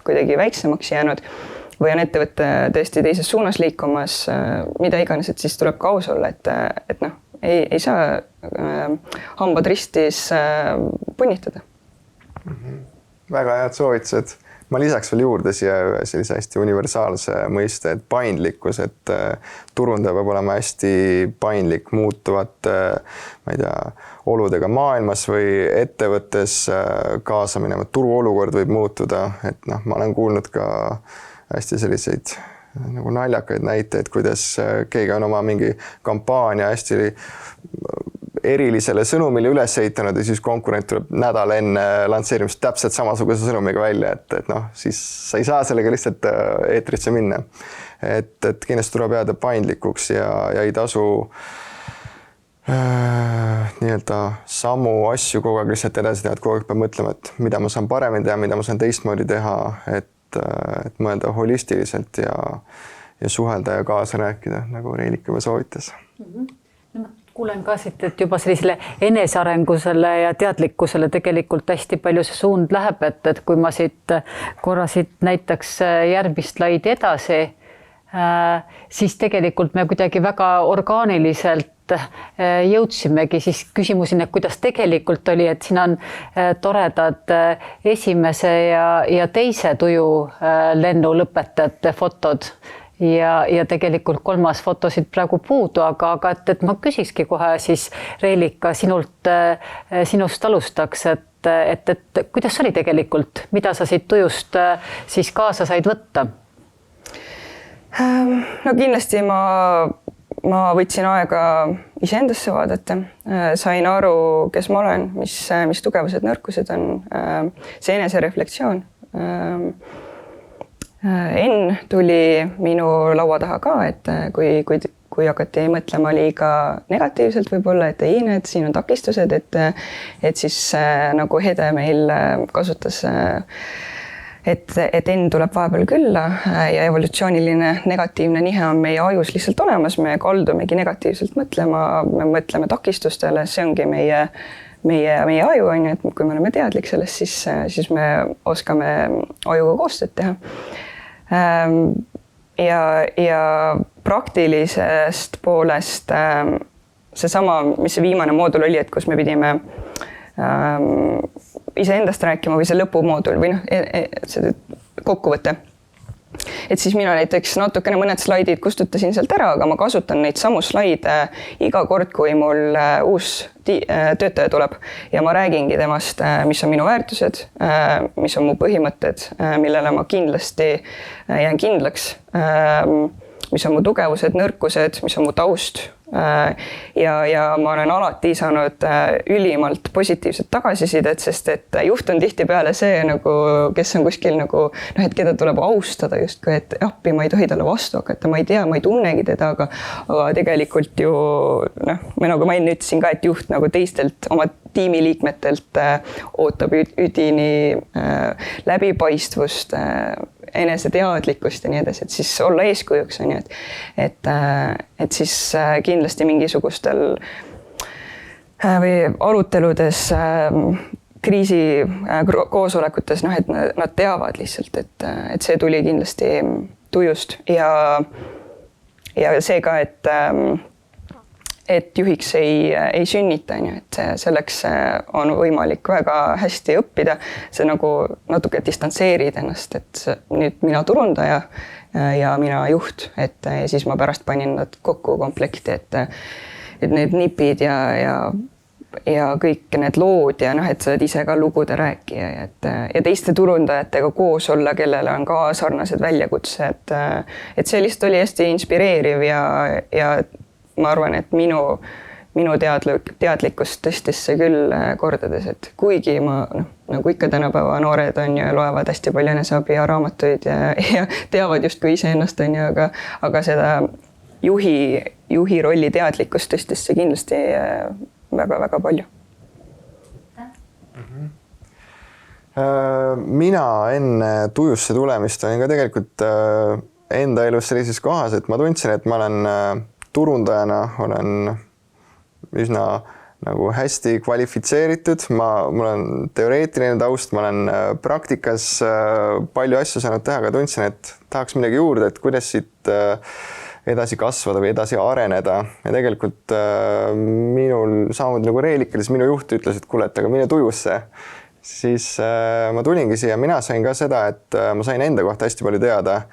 kuidagi väiksemaks jäänud või on ettevõtte tõesti teises suunas liikumas, mida iganes, et siis tuleb ka aus olla, et ei saa hambad ristis punnitada. Väga head soovitused. Ma lisaks veel juurde siia sellise hästi universaalse mõiste, et paindlikkus, et turundaja peab olema hästi paindlik muutuvate, ma ei tea, oludega maailmas või ettevõttes kaasa minema. Turuolukord võib muutuda, et ma olen kuulnud ka hästi selliseid nagu naljakaid näiteid, kuidas keegi on oma mingi kampaania hästi erilisele sõnumile üles ehitanud ja siis konkurent tuleb nädal enne lansseerimist täpselt samasuguse sõnumiga välja, et siis sa ei saa sellega lihtsalt eetrisse minna. Et kindlasti tuleb jääda paindlikuks ja ei tasu nii-öelda samu asju kogu aeg lihtsalt edasi teha, et kogu aeg peab mõtlema, et mida ma saan paremini teha, mida ma saan teistmoodi teha, et mõelda holistiliselt ja suhelda ja kaasa rääkida, nagu Reelika juba soovitas. kuulen ka siit, et juba sellisele enesearengusele ja teadlikkusele tegelikult hästi palju see suund läheb, et kui ma siit korra siit näitaks järgmist slaidi edasi, siis tegelikult me kuidagi väga orgaaniliselt jõudsimegi siis küsimuseni, et kuidas tegelikult oli, et siin on toredad esimese ja teise tujulennu lõpetajate fotod. Ja tegelikult kolmas foto siit praegu puudu, aga et ma küsikski kohe siis Reelika sinust alustaks, et kuidas oli tegelikult, mida sa siit tujust siis kaasa said võtta? No kindlasti ma võtsin aega iseendasse vaadata, sain aru, kes ma olen, mis tugevused, nõrkused on, see enesereflektsioon. Enn tuli minu laua taha ka, et kui hakati mõtlema liiga negatiivselt võib-olla, et ei, need siin on takistused, et siis nagu Hede meil kasutas, et Enn tuleb vahepeal külla ja evolutsiooniline negatiivne nihe on meie ajus lihtsalt olemas, me kaldumegi negatiivselt mõtlema, me mõtleme takistustele, see ongi meie aju on ju, et kui me oleme teadlik sellest, siis me oskame ajuga koostööd teha. Ja praktilisest poolest seesama, mis see viimane moodul oli, et kus me pidime iseendast rääkima või see lõpumoodul või see kokkuvõte. Et siis mina näiteks natukene mõned slaidid kustutasin sealt ära, aga ma kasutan neid samu slaide iga kord, kui mul uus töötaja tuleb ja ma räägingi temast, mis on minu väärtused, mis on mu põhimõtted, millele ma kindlasti jään kindlaks, mis on mu tugevused, nõrkused, mis on mu taust. Ja ma olen alati saanud ülimalt positiivset tagasisidet, sest et juht on tihtipeale see, nagu, kes on kuskil nagu, et keda tuleb austada justkui, et appi ma ei tohi talle vastu hakata, ma ei tea, ma ei tunnegi teda, aga tegelikult ju, nagu ma enne ütlesin ka, et juht nagu teistelt oma tiimiliikmetelt ootab üdini läbipaistvust, eneseteadlikkust ja nii edasi, et siis olla eeskujuks on ju, et siis kindlasti mingisugustel või aruteludes, kriisi koosolekutes, et nad teavad lihtsalt, et see tuli kindlasti tujust ja see ka, et juhiks ei sünnita, et selleks on võimalik väga hästi õppida, see nagu natuke distantseerid ennast, et nüüd mina turundaja ja mina juht, et siis ma pärast panin nad kokku komplekti, et need nipid ja kõik need lood ja et sa oled ise ka lugude rääkija ja teiste turundajatega koos olla, kellele on ka sarnased väljakutsed, et see lihtsalt oli hästi inspireeriv ja ma arvan, et minu teadlikkust tõstis see küll kordades, et kuigi ma, nagu ikka tänapäeva noored on ja loevad hästi palju eneseabi ja raamatuid ja teavad justkui iseennast on ju, aga seda juhi rolli teadlikkust tõstis see kindlasti väga-väga palju. Mina enne tujusse tulemist olin ka tegelikult enda elus sellises kohas, et ma tundsin, et ma olen turundajana olen üsna nagu hästi kvalifitseeritud, mul on teoreetiline taust, ma olen praktikas palju asju saanud teha, aga tundsin, et tahaks midagi juurde, et kuidas siit edasi kasvada või edasi areneda ja tegelikult minul samamoodi nagu Reelikal, siis minu juht ütles, et kuule, et aga mine tujusse. Siis ma tulingi siia, mina sain ka seda, et ma sain enda kohta hästi palju teada,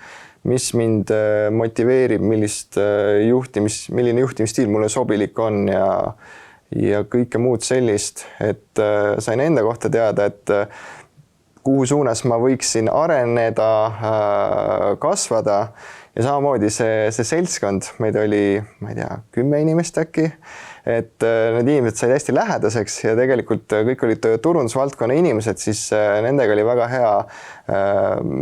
mis mind motiveerib, milline juhtimisstiil mulle sobilik on ja kõike muud sellist, et sain enda kohta teada, et kuhu suunas ma võiksin areneda, kasvada ja samamoodi see seltskond, meid oli, ma ei tea, 10 inimest äkki, et need inimesed said hästi lähedaseks ja tegelikult kõik olid turundusvaldkonna inimesed, siis nendega oli väga hea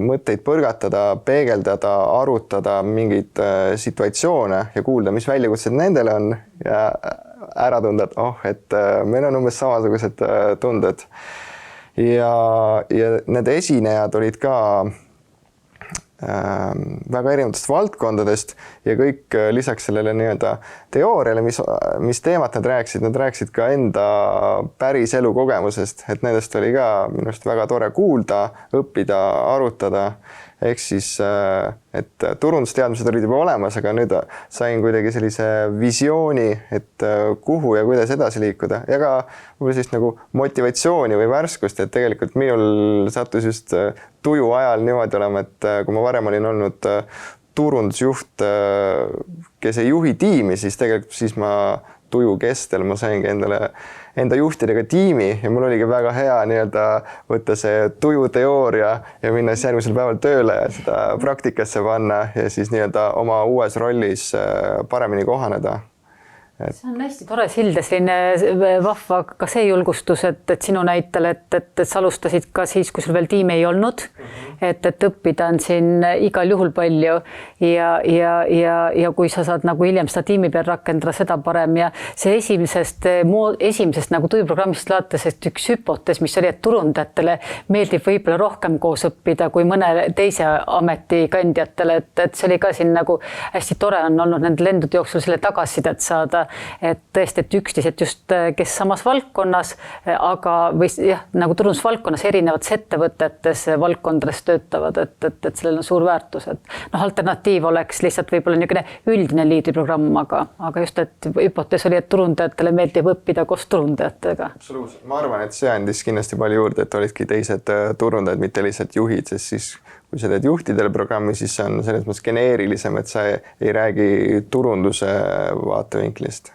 mõtteid põrgatada, peegeldada, arutada mingeid situatsioone ja kuulda, mis väljakutsed nendele on ja ära tunda, et meil on umbes samasugused tunded. Ja need esinejad olid ka väga erinevatest valdkondadest ja kõik lisaks sellele nii-öelda teooriale, mis teemat nad rääkisid ka enda päris elukogemusest, et nendest oli ka minu arust väga tore kuulda, õppida, arutada. Ehk siis, et turundusteadmised olid juba olemas, aga nüüd sain kuidagi sellise visiooni, et kuhu ja kuidas edasi liikuda ja ka võib-olla sellist nagu motivatsiooni või värskust, et tegelikult minul sattus just tuju ajal niimoodi olema, et kui ma varem olin olnud turundusjuht, kes ei juhi tiimi, siis tegelikult siis ma tuju kestel ma saingi enda juhtidega tiimi ja mul oligi väga hea nii-öelda võtta see tujuteooria ja minna siis järgmisel päeval tööle ja seda praktikasse panna ja siis nii-öelda oma uues rollis paremini kohaneda. See on hästi tore sild ja selline vahva ka see julgustus, et sinu näitel, et sa alustasid ka siis, kui sul veel tiimi ei olnud, et õppida on siin igal juhul palju ja kui sa saad nagu hiljem seda tiimi peal rakendada, seda parem ja see esimesest nagu tujuprogrammist laates, et üks hüpotees, mis oli, et turundajatele meeldib võib-olla rohkem koos õppida kui mõne teise ametikandjatele, et see oli ka siin nagu hästi tore on olnud nende lendude jooksul selle tagasisidet saada, et tõesti, et üksteised just, kes samas valdkonnas, aga või jah, nagu turundusvaldkonnas erinevates ettevõtetes valdkondades töötavad, et sellel on suur väärtus, et alternatiiv oleks lihtsalt võib-olla niisugune üldine liidriprogramm, aga just, et hüpotees oli, et turundajatele meeldib õppida koos turundajatega. Absoluutselt. Ma arvan, et see andis kindlasti palju juurde, et olidki teised turundajad, mitte lihtsalt juhid, sest siis kui sa teed juhtidele programmi, siis see on selles mõttes geneerilisem, et sa ei räägi turunduse vaatevinklist.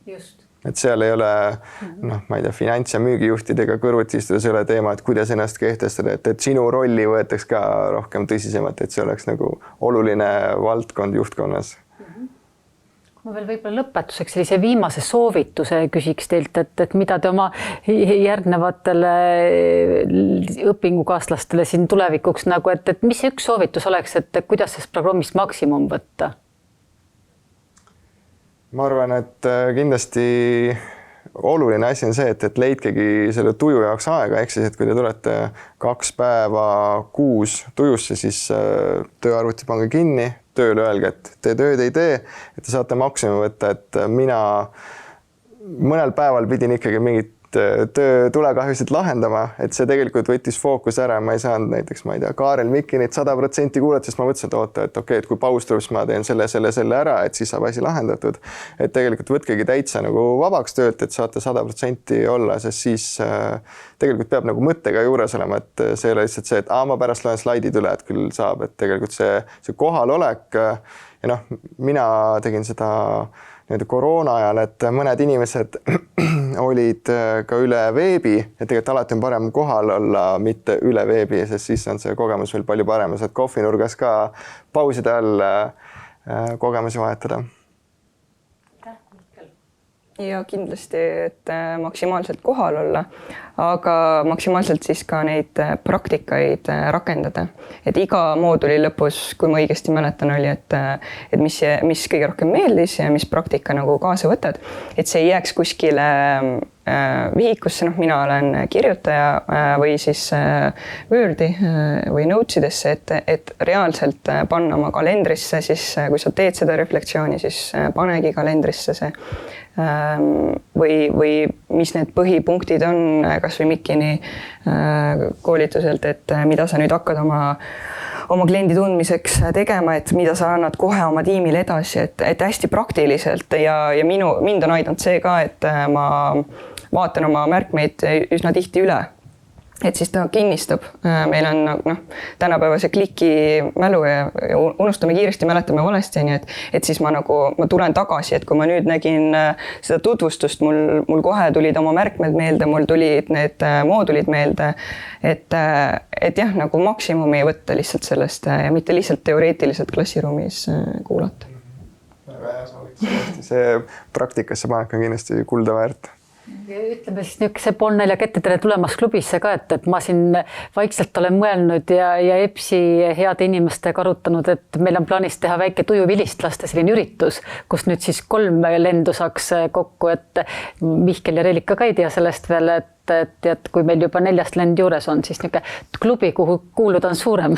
Just. Et seal ei ole, ma ei tea, finants- ja müügijuhtidega kõrvuti istudes ei ole teema, et kuidas ennast kehtestada, et sinu rolli võetaks ka rohkem tõsisemalt, et see oleks nagu oluline valdkond juhtkonnas. Ma veel võib-olla lõpetuseks sellise viimase soovituse küsiks teilt, et mida te oma järgnevatele õpingukaaslastele siin tulevikuks nagu, et mis see üks soovitus oleks, et kuidas sellest programmist maksimum võtta? Ma arvan, et kindlasti oluline asi on see, et leidkegi selle tuju jaoks aega, ehk siis, et kui te tulete 2 päeva kuus tujusse, siis tööarvuti pange kinni, tööle öelge, et te tööd ei tee, et te saate maksimum võtta, et mina mõnel päeval pidin ikkagi mingit töö tulekahjusid lahendama, et see tegelikult võttis fookus ära, ma ei saanud näiteks, ma ei tea, Kaarel Mikinit 100% kuulata, sest ma mõtlesin, et oota, et okei, et kui paus tuleb, siis ma teen selle ära, et siis saab asi lahendatud. Et tegelikult võtkegi täitsa nagu vabaks töölt, et saate 100% olla, sest siis tegelikult peab nagu mõttega juures olema, et see ei ole lihtsalt see, et ma pärast loen slaidid üle, et küll saab, et tegelikult see kohalolek ja mina tegin seda koroona ajal, et mõned inimesed olid ka üle veebi ja tegelikult alati on parem kohal olla, mitte üle veebi, sest siis on see kogemus veel palju parem ja saad kohvinurgas ka pauside all kogemusi vahetada. Ja kindlasti, et maksimaalselt kohal olla, aga maksimaalselt siis ka neid praktikaid rakendada. Et iga mooduli lõpus, kui ma õigesti mäletan, oli, et mis kõige rohkem meeldis ja mis praktika nagu kaasa võtad, et see ei jääks kuskile vihikusse, mina olen kirjutaja või siis Wordi või Notesidesse, et reaalselt panna oma kalendrisse, siis kui sa teed seda reflektsiooni, siis panegi kalendrisse see või mis need põhipunktid on kas või Mikini koolituselt, et mida sa nüüd hakkad oma kliendi tundmiseks tegema, et mida sa annad kohe oma tiimile edasi, et hästi praktiliselt ja mind on aidanud see ka, et ma vaatan oma märkmeid üsna tihti üle. Et siis ta kinnistab. Meil on tänapäeva see kliki mälu ja unustame kiiresti, mäletame valesti, et siis ma tulen tagasi, et kui ma nüüd nägin seda tutvustust, mul kohe tulid oma märkmed meelde, mul tulid need moodulid meelde, et jah, nagu maksimumi võtta lihtsalt sellest ja mitte lihtsalt teoreetiliselt klassiruumis kuulata. Väga hea soovitus. See praktikasse panek on kindlasti kulda väärt. Ütleme siis niisuguse pool 4 kettedele tulemas klubisse ka, et ma siin vaikselt olen mõelnud ja EBS-i heade inimestega arutanud, et meil on plaanis teha väike tujuvilistlaste selline üritus, kus nüüd siis 3 lendu saaks kokku, et Mihkel ja Relika ka ei tea sellest veel, et kui meil juba 4 lend juures on, siis niisugune klubi, kuhu kuuluda on suurem.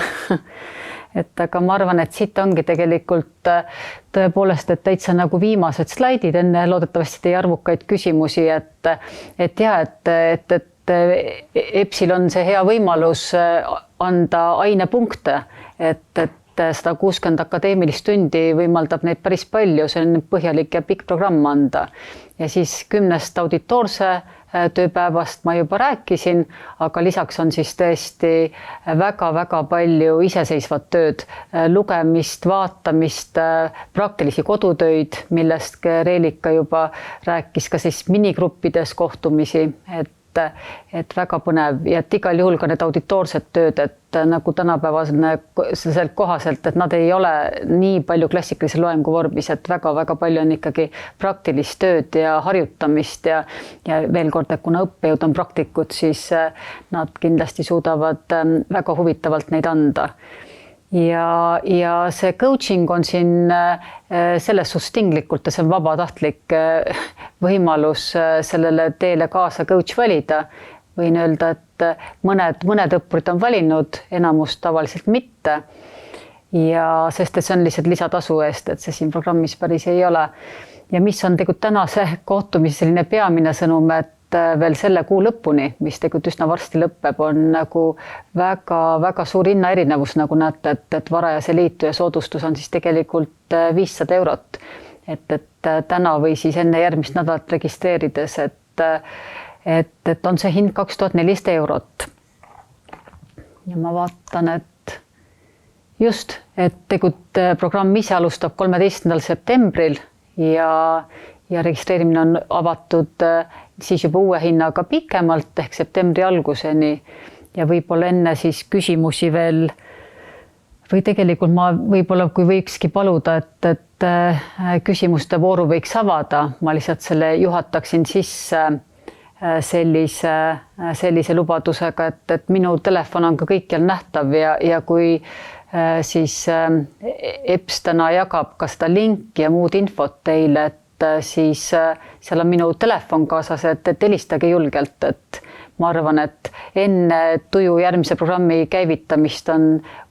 et aga ma arvan, et siit ongi tegelikult tõepoolest, et täitsa nagu viimased slaidid enne loodetavasti teie arvukaid küsimusi, et ja, et EBS-il on see hea võimalus anda ainepunkte, et 160 akadeemilist tundi võimaldab neid päris palju, see on põhjalik ja pikk programm anda. Ja siis 10 auditoorse tööpäevast ma juba rääkisin, aga lisaks on siis tõesti väga-väga palju iseseisvat tööd, lugemist, vaatamist, praktilisi kodutöid, millest Reelika juba rääkis, ka siis minigruppides kohtumisi, et väga põnev ja et igal juhul ka need auditoorsed tööd, et nagu tänapäevaselt kohaselt, et nad ei ole nii palju klassikalise loengu vormis, et väga-väga palju on ikkagi praktilist tööd ja harjutamist ja veel kord, et kuna õppejõud on praktikud, siis nad kindlasti suudavad väga huvitavalt neid anda. Ja see coaching on siin selles suhtes tinglikult ja see on vabatahtlik võimalus sellele teele kaasa coach valida. Võin öelda, et mõned õppurid on valinud, enamus tavaliselt mitte. Ja sest see on lihtsalt lisatasu eest, et see siin programmis päris ei ole. Ja mis on tegelikult tänase kohtumise selline peamine sõnum, et veel selle kuu lõpuni, mis tegelikult üsna varsti lõpeb, on nagu väga-väga suur hinnaerinevus, nagu näete, et varajase liitu ja soodustus on siis tegelikult 500 €. Et täna või siis enne järgmist nädalat registreerides, et on see hind 2400 €. Ja ma vaatan, et just, et tegelikult programm ise alustab 13. septembril ja registreerimine on avatud siis juba uue hinnaga pikemalt ehk septembri alguseni ja võib-olla enne siis küsimusi veel või tegelikult ma võib-olla kui võikski paluda, et küsimuste vooru võiks avada, ma lihtsalt selle juhataksin sisse sellise lubadusega, et minu telefon on ka kõikjal nähtav ja kui siis EBS täna jagab ka seda linki ja muud infot teile, siis seal on minu telefon kaasas, et helistage julgelt, et ma arvan, et enne tuju järgmise programmi käivitamist on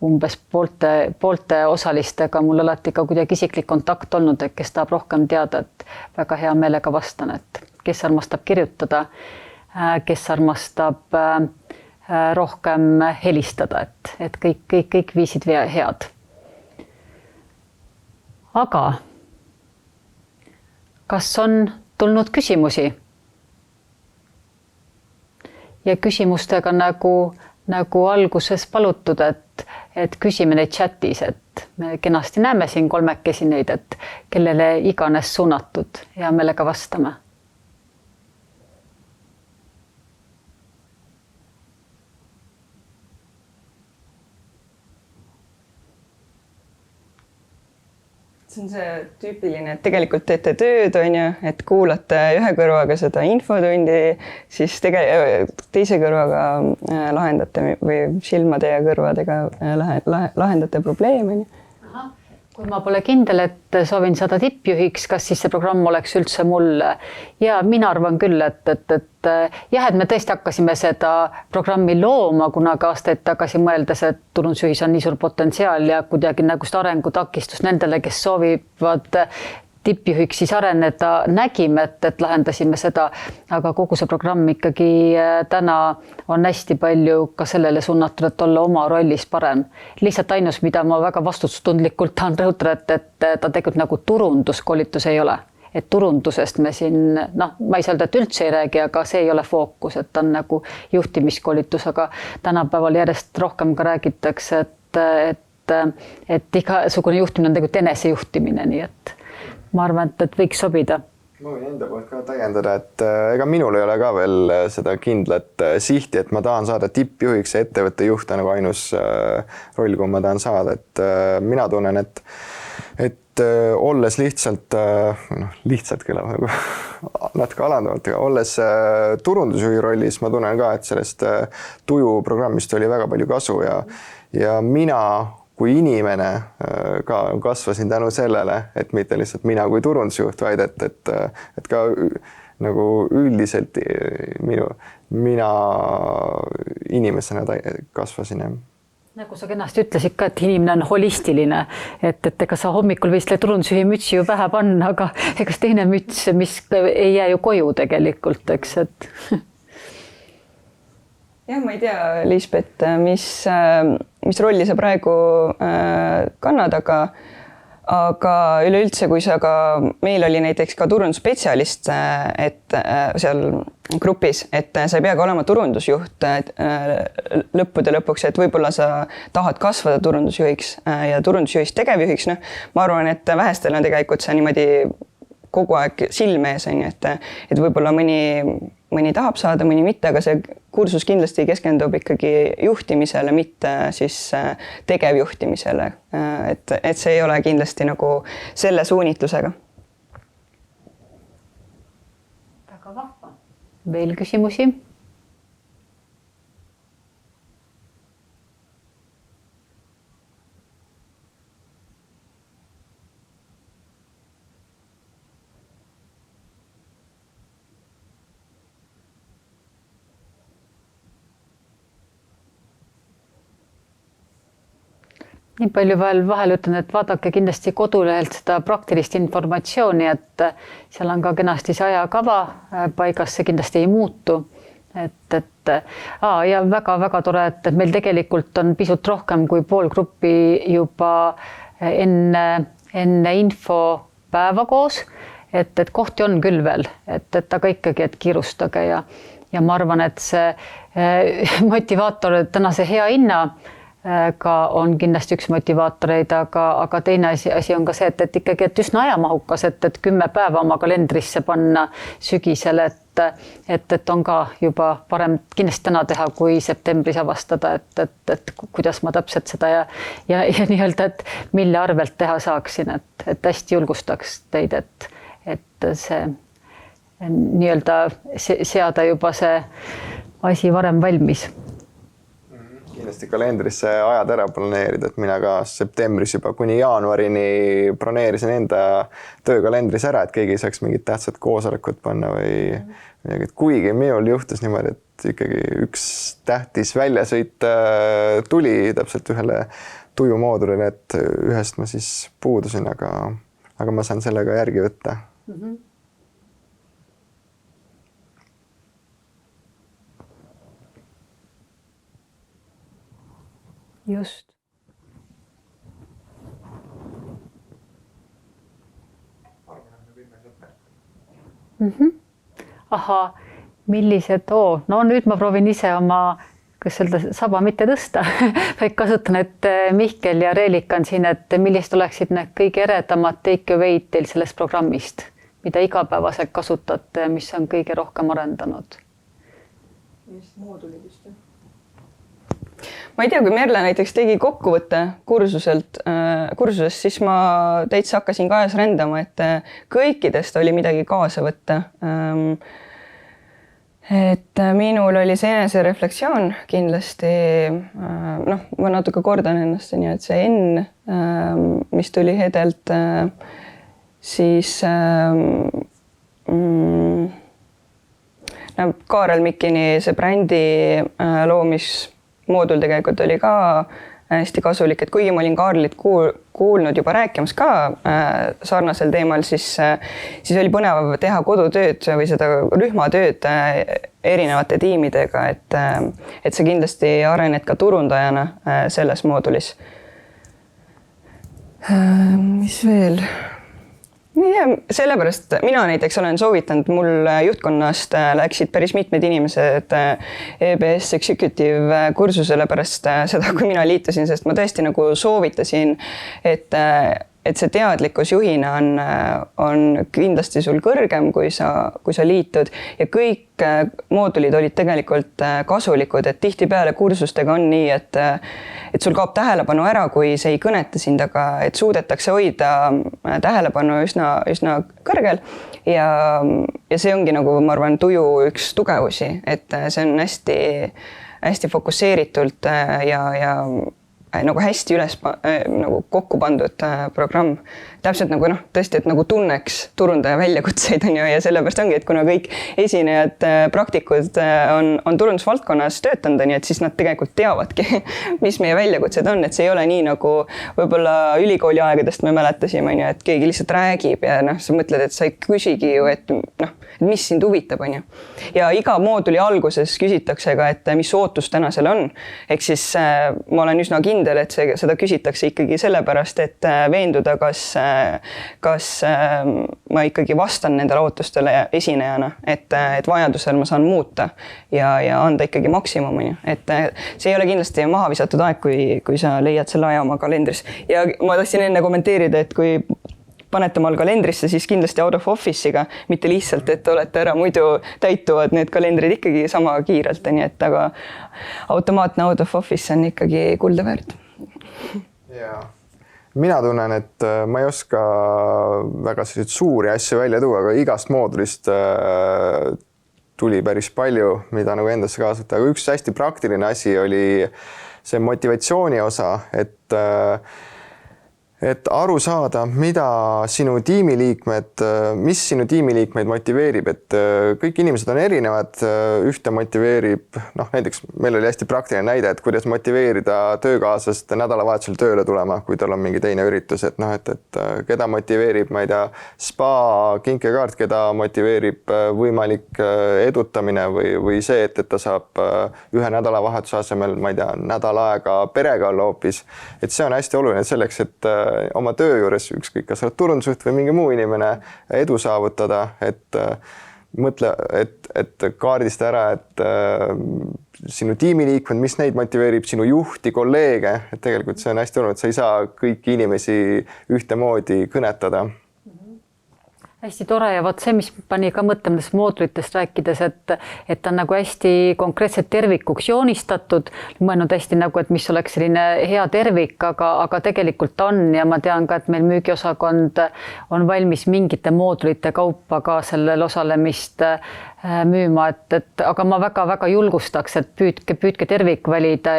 umbes poolte osalistega mul alati ka kuidagi isiklik kontakt olnud, et kes tahab rohkem teada, et väga hea meelega vastan, et kes armastab kirjutada, kes armastab rohkem helistada, et kõik viisid head. Aga kas on tulnud küsimusi? Ja küsimustega nagu alguses palutud, et küsime neid chatis, et me kenasti näeme siin kolmekesi neid, et kellele iganes suunatud ja meelega vastame. See on see tüüpiline, et tegelikult teete tööd, on ju, et kuulate ühe kõrvaga seda infotundi, siis teise kõrvaga lahendate või silmade ja kõrvadega lahendate probleeme. Kui ma pole kindel, et soovin saada tippjuhiks, kas siis see programm oleks üldse mulle? Ja mina arvan küll, et me tõesti hakkasime seda programmi looma kunagi aastaid tagasi mõeldes, et turundusjuhis on nii suur potentsiaal ja kuidagi nagu seda arengutakistus nendele, kes soovivad tippjuhiks siis areneda, nägime, et lahendasime seda, aga kogu see programm ikkagi täna on hästi palju ka sellele suunatud, et olla oma rollis parem. Lihtsalt ainus, mida ma väga vastutustundlikult tahan rõhutada, et ta tegelikult nagu turunduskoolitus ei ole. Et turundusest me siin, ma ei saa öelda, et üldse ei räägi, aga see ei ole fookus, et on nagu juhtimiskoolitus, aga tänapäeval järjest rohkem ka räägitakse, et igasugune juhtimine on tegelikult enesejuhtimine, nii et ma arvan, et võiks sobida. Ma võin enda poolt ka täiendada, et ega minul ei ole ka veel seda kindlat sihti, et ma tahan saada tippjuhiks ja ettevõtte juht on nagu ainus roll, kui ma tahan saada, et mina tunnen, et olles lihtsalt kõlab nagu natuke alandavalt, aga olles turundusjuhi rollis, ma tunnen ka, et sellest tuju programmist oli väga palju kasu ja mina kui inimene ka kasvasin tänu sellele, et mitte lihtsalt mina kui turundusjuht, vaid et ka nagu üldiselt mina inimesena kasvasin. nagu sa kenasti ütlesid ka, et inimene on holistiline, et ega sa hommikul võid selle turundusjuhi mütsi ju pähe panna, aga ega teine müts, mis ei jää ju koju tegelikult, eks, et. Jah, ma ei tea, Liisbet, mis rolli sa praegu kannad, aga üleüldse, kui sa meil oli näiteks ka turundusspetsialist, et seal grupis, et sa ei peagi olema turundusjuht lõppude lõpuks, et võib-olla sa tahad kasvada turundusjuhiks ja turundusjuhist tegevjuhiks, ma arvan, et vähestel on tegelikult see niimoodi kogu aeg silme ees, et võib-olla mõni tahab saada, mõni mitte, aga see kursus kindlasti keskendub ikkagi juhtimisele, mitte siis tegevjuhtimisele. Et see ei ole kindlasti nagu selle suunitlusega. Väga vahva. Veel küsimusi? Nii palju vahel ütlen, et vaadake kindlasti kodulehelt seda praktilist informatsiooni, et seal on ka kenasti see ajakava paigas, see kindlasti ei muutu. Ja väga-väga tore, et meil tegelikult on pisut rohkem kui pool gruppi juba enne infopäeva koos, et kohti on küll veel, et aga ikkagi, et kiirustage ja ma arvan, et see motivaator tänase hea hinna ka on kindlasti üks motivaatoreid, aga teine asi on ka see, et ikkagi et üsna ajamahukas, et 10 päeva oma kalendrisse panna sügisel, et on ka juba parem kindlasti täna teha, kui septembris avastada, et kuidas ma täpselt seda ja nii-öelda, et mille arvelt teha saaksin, et hästi julgustaks teid, et see nii-öelda seada juba see asi varem valmis. Kindlasti kalendrisse ajad ära planeerida, et mina ka septembris juba kuni jaanuarini broneerisin enda töökalendris ära, et keegi ei saaks mingit tähtsat koosolekut panna või midagi. Kuigi minul juhtus niimoodi, et ikkagi üks tähtis väljasõit tuli täpselt ühele tujumoodulile, et ühest ma siis puudusin, aga ma saan sellega järgi võtta. Just. Aha, millised, no nüüd ma proovin ise oma, kas öelda, saba mitte tõsta, vaid kasutan, et Mihkel ja Reelika on siin, et millised oleksid need kõige eredamad take-away'd teil sellest programmist, mida igapäevaselt kasutate ja mis on kõige rohkem arendanud? Mis moodulidest? Ma ei tea, kui Merle näiteks tegi kokkuvõtte kursusest, siis ma täitsa hakkasin kajas rändama, et kõikidest oli midagi kaasa võtta. Et minul oli see enesereflektsioon kindlasti, ma natuke kordan ennast, nii et see N, mis tuli Hedelt, siis Kaarel Mikini see brändi loomismoodul tegelikult oli ka hästi kasulik, et kuigi ma olin Kaarlit kuulnud juba rääkimas ka sarnasel teemal, siis oli põnev teha kodutööd või seda rühmatööd erinevate tiimidega, et sa kindlasti arened ka turundajana selles moodulis. Mis veel? Sellepärast mina näiteks olen soovitanud, mul juhtkonnast läksid päris mitmed inimesed EBS Executive kursusele pärast seda, kui mina liitusin, sest ma tõesti nagu soovitasin, et see teadlikkus juhina on kindlasti sul kõrgem, kui sa liitud ja kõik moodulid olid tegelikult kasulikud, et tihtipeale kursustega on nii, et sul kaob tähelepanu ära, kui see ei kõneta sind, aga et suudetakse hoida tähelepanu üsna kõrgel ja see ongi nagu, ma arvan, tuju üks tugevusi, et see on hästi fokusseeritult ja nagu hästi üles nagu kokku pandud programm. täpselt nagu tõesti, et nagu tunneks turundaja väljakutseid on ju, ja sellepärast ongi, et kuna kõik esinejad, praktikud on turundusvaldkonnas töötanud, nii et siis nad tegelikult teavadki, mis meie väljakutsed on, et see ei ole nii nagu võib-olla ülikooli aegadest me mäletasime, on ju, et keegi lihtsalt räägib ja sa mõtled, et sa ei küsigi ju, et mis sind huvitab, on ju. Ja iga mooduli alguses küsitakse ka, et mis ootus tänasel on. Ehk siis ma olen üsna kindel, et seda küsitakse ikkagi sellepärast, et veenduda, kas ma ikkagi vastan nendele ootustele esinejana, et vajadusel ma saan muuta ja anda ikkagi maksimumi. Et see ei ole kindlasti maha visatud aeg, kui sa leiad selle aja oma kalendris. Ja ma tahtsin enne kommenteerida, et kui panete omal kalendrisse, siis kindlasti out of office'iga, mitte lihtsalt, et olete ära, muidu täituvad need kalendrid ikkagi sama kiirelt, nii et aga automaatne out of office on ikkagi kulda väärt. Jaa. Mina tunnen, et ma ei oska väga suuri asju välja tuua, aga igast moodulist tuli päris palju, mida nagu endasse kaasata. Aga üks hästi praktiline asi oli see motivatsiooni osa, et aru saada, mis sinu tiimiliikmeid motiveerib, et kõik inimesed on erinevad, ühte motiveerib, näiteks meil oli hästi praktiline näide, et kuidas motiveerida töökaaslast nädalavahetusel tööle tulema, kui tal on mingi teine üritus, et keda motiveerib, ma ei tea, spa, kinkekaart, keda motiveerib võimalik edutamine või see, et ta saab ühe nädalavahetuse asemel, ma ei tea, nädal aega perega olla hoopis, et see on hästi oluline selleks, et oma töö juures, ükskõik kas oled turundusjuht või mingi muu inimene, edu saavutada, et mõtle, et kaardista ära, et sinu tiimiliikmed, mis neid motiveerib, sinu juhti, kolleege, et tegelikult see on hästi oluline, et sa ei saa kõiki inimesi ühtemoodi kõnetada. Hästi tore ja vot see, mis pani ka mõtlemist moodulitest rääkides, et ta on nagu hästi konkreetselt tervikuks joonistatud, mõelnud hästi nagu, et mis oleks selline hea tervik, aga tegelikult on ja ma tean ka, et meil müügiosakond on valmis mingite moodulite kaupa ka sellel osalemist müüma, aga ma väga julgustaks, et püüdke tervik valida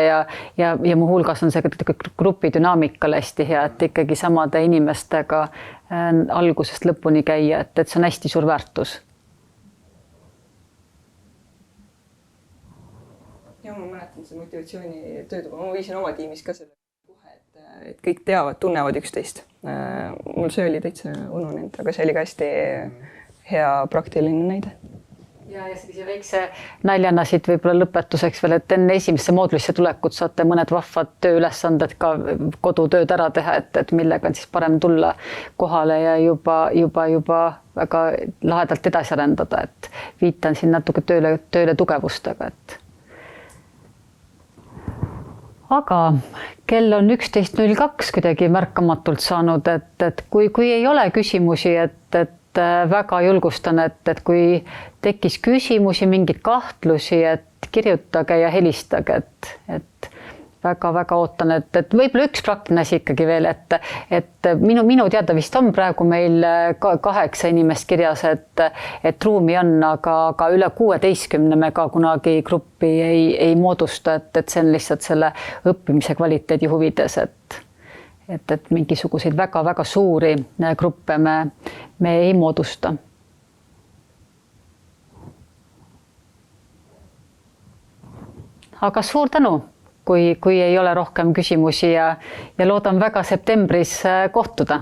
ja mu hulgas on see grupi dünaamikal hästi hea, et ikkagi samade inimestega algusest lõpuni käia, et see on hästi suur väärtus. Ja ma mäletan see motivatsiooni tööd, ma viisin oma tiimis ka selle kohe, et kõik teavad, tunnevad üksteist. Mul see oli täitsa ununenud, aga see oli ka hästi hea praktiline näide. Ja sellise väikse naljana siit võib-olla lõpetuseks veel, et enne esimesse moodulisse tulekut saate mõned vahvad tööülesanded ka kodutööd ära teha, et millega on siis parem tulla kohale ja juba väga lahedalt edasi arendada, et viitan siin natuke tööle tugevustega, et. Aga kell on 11.02 kuidagi märkamatult saanud, et kui ei ole küsimusi, et väga julgustan, et kui tekkis küsimusi, mingeid kahtlusi, et kirjutage ja helistage, et väga ootan, et võib-olla üks praktiline asi ikkagi veel, et minu teada vist on praegu meil 8 inimest kirjas, et ruumi on, aga üle 16 me ka kunagi gruppi ei moodusta, et see on lihtsalt selle õppimise kvaliteedi huvides, et mingisuguseid väga suuri gruppe me ei moodusta. Aga suur tänu, kui ei ole rohkem küsimusi ja loodan väga septembris kohtuda.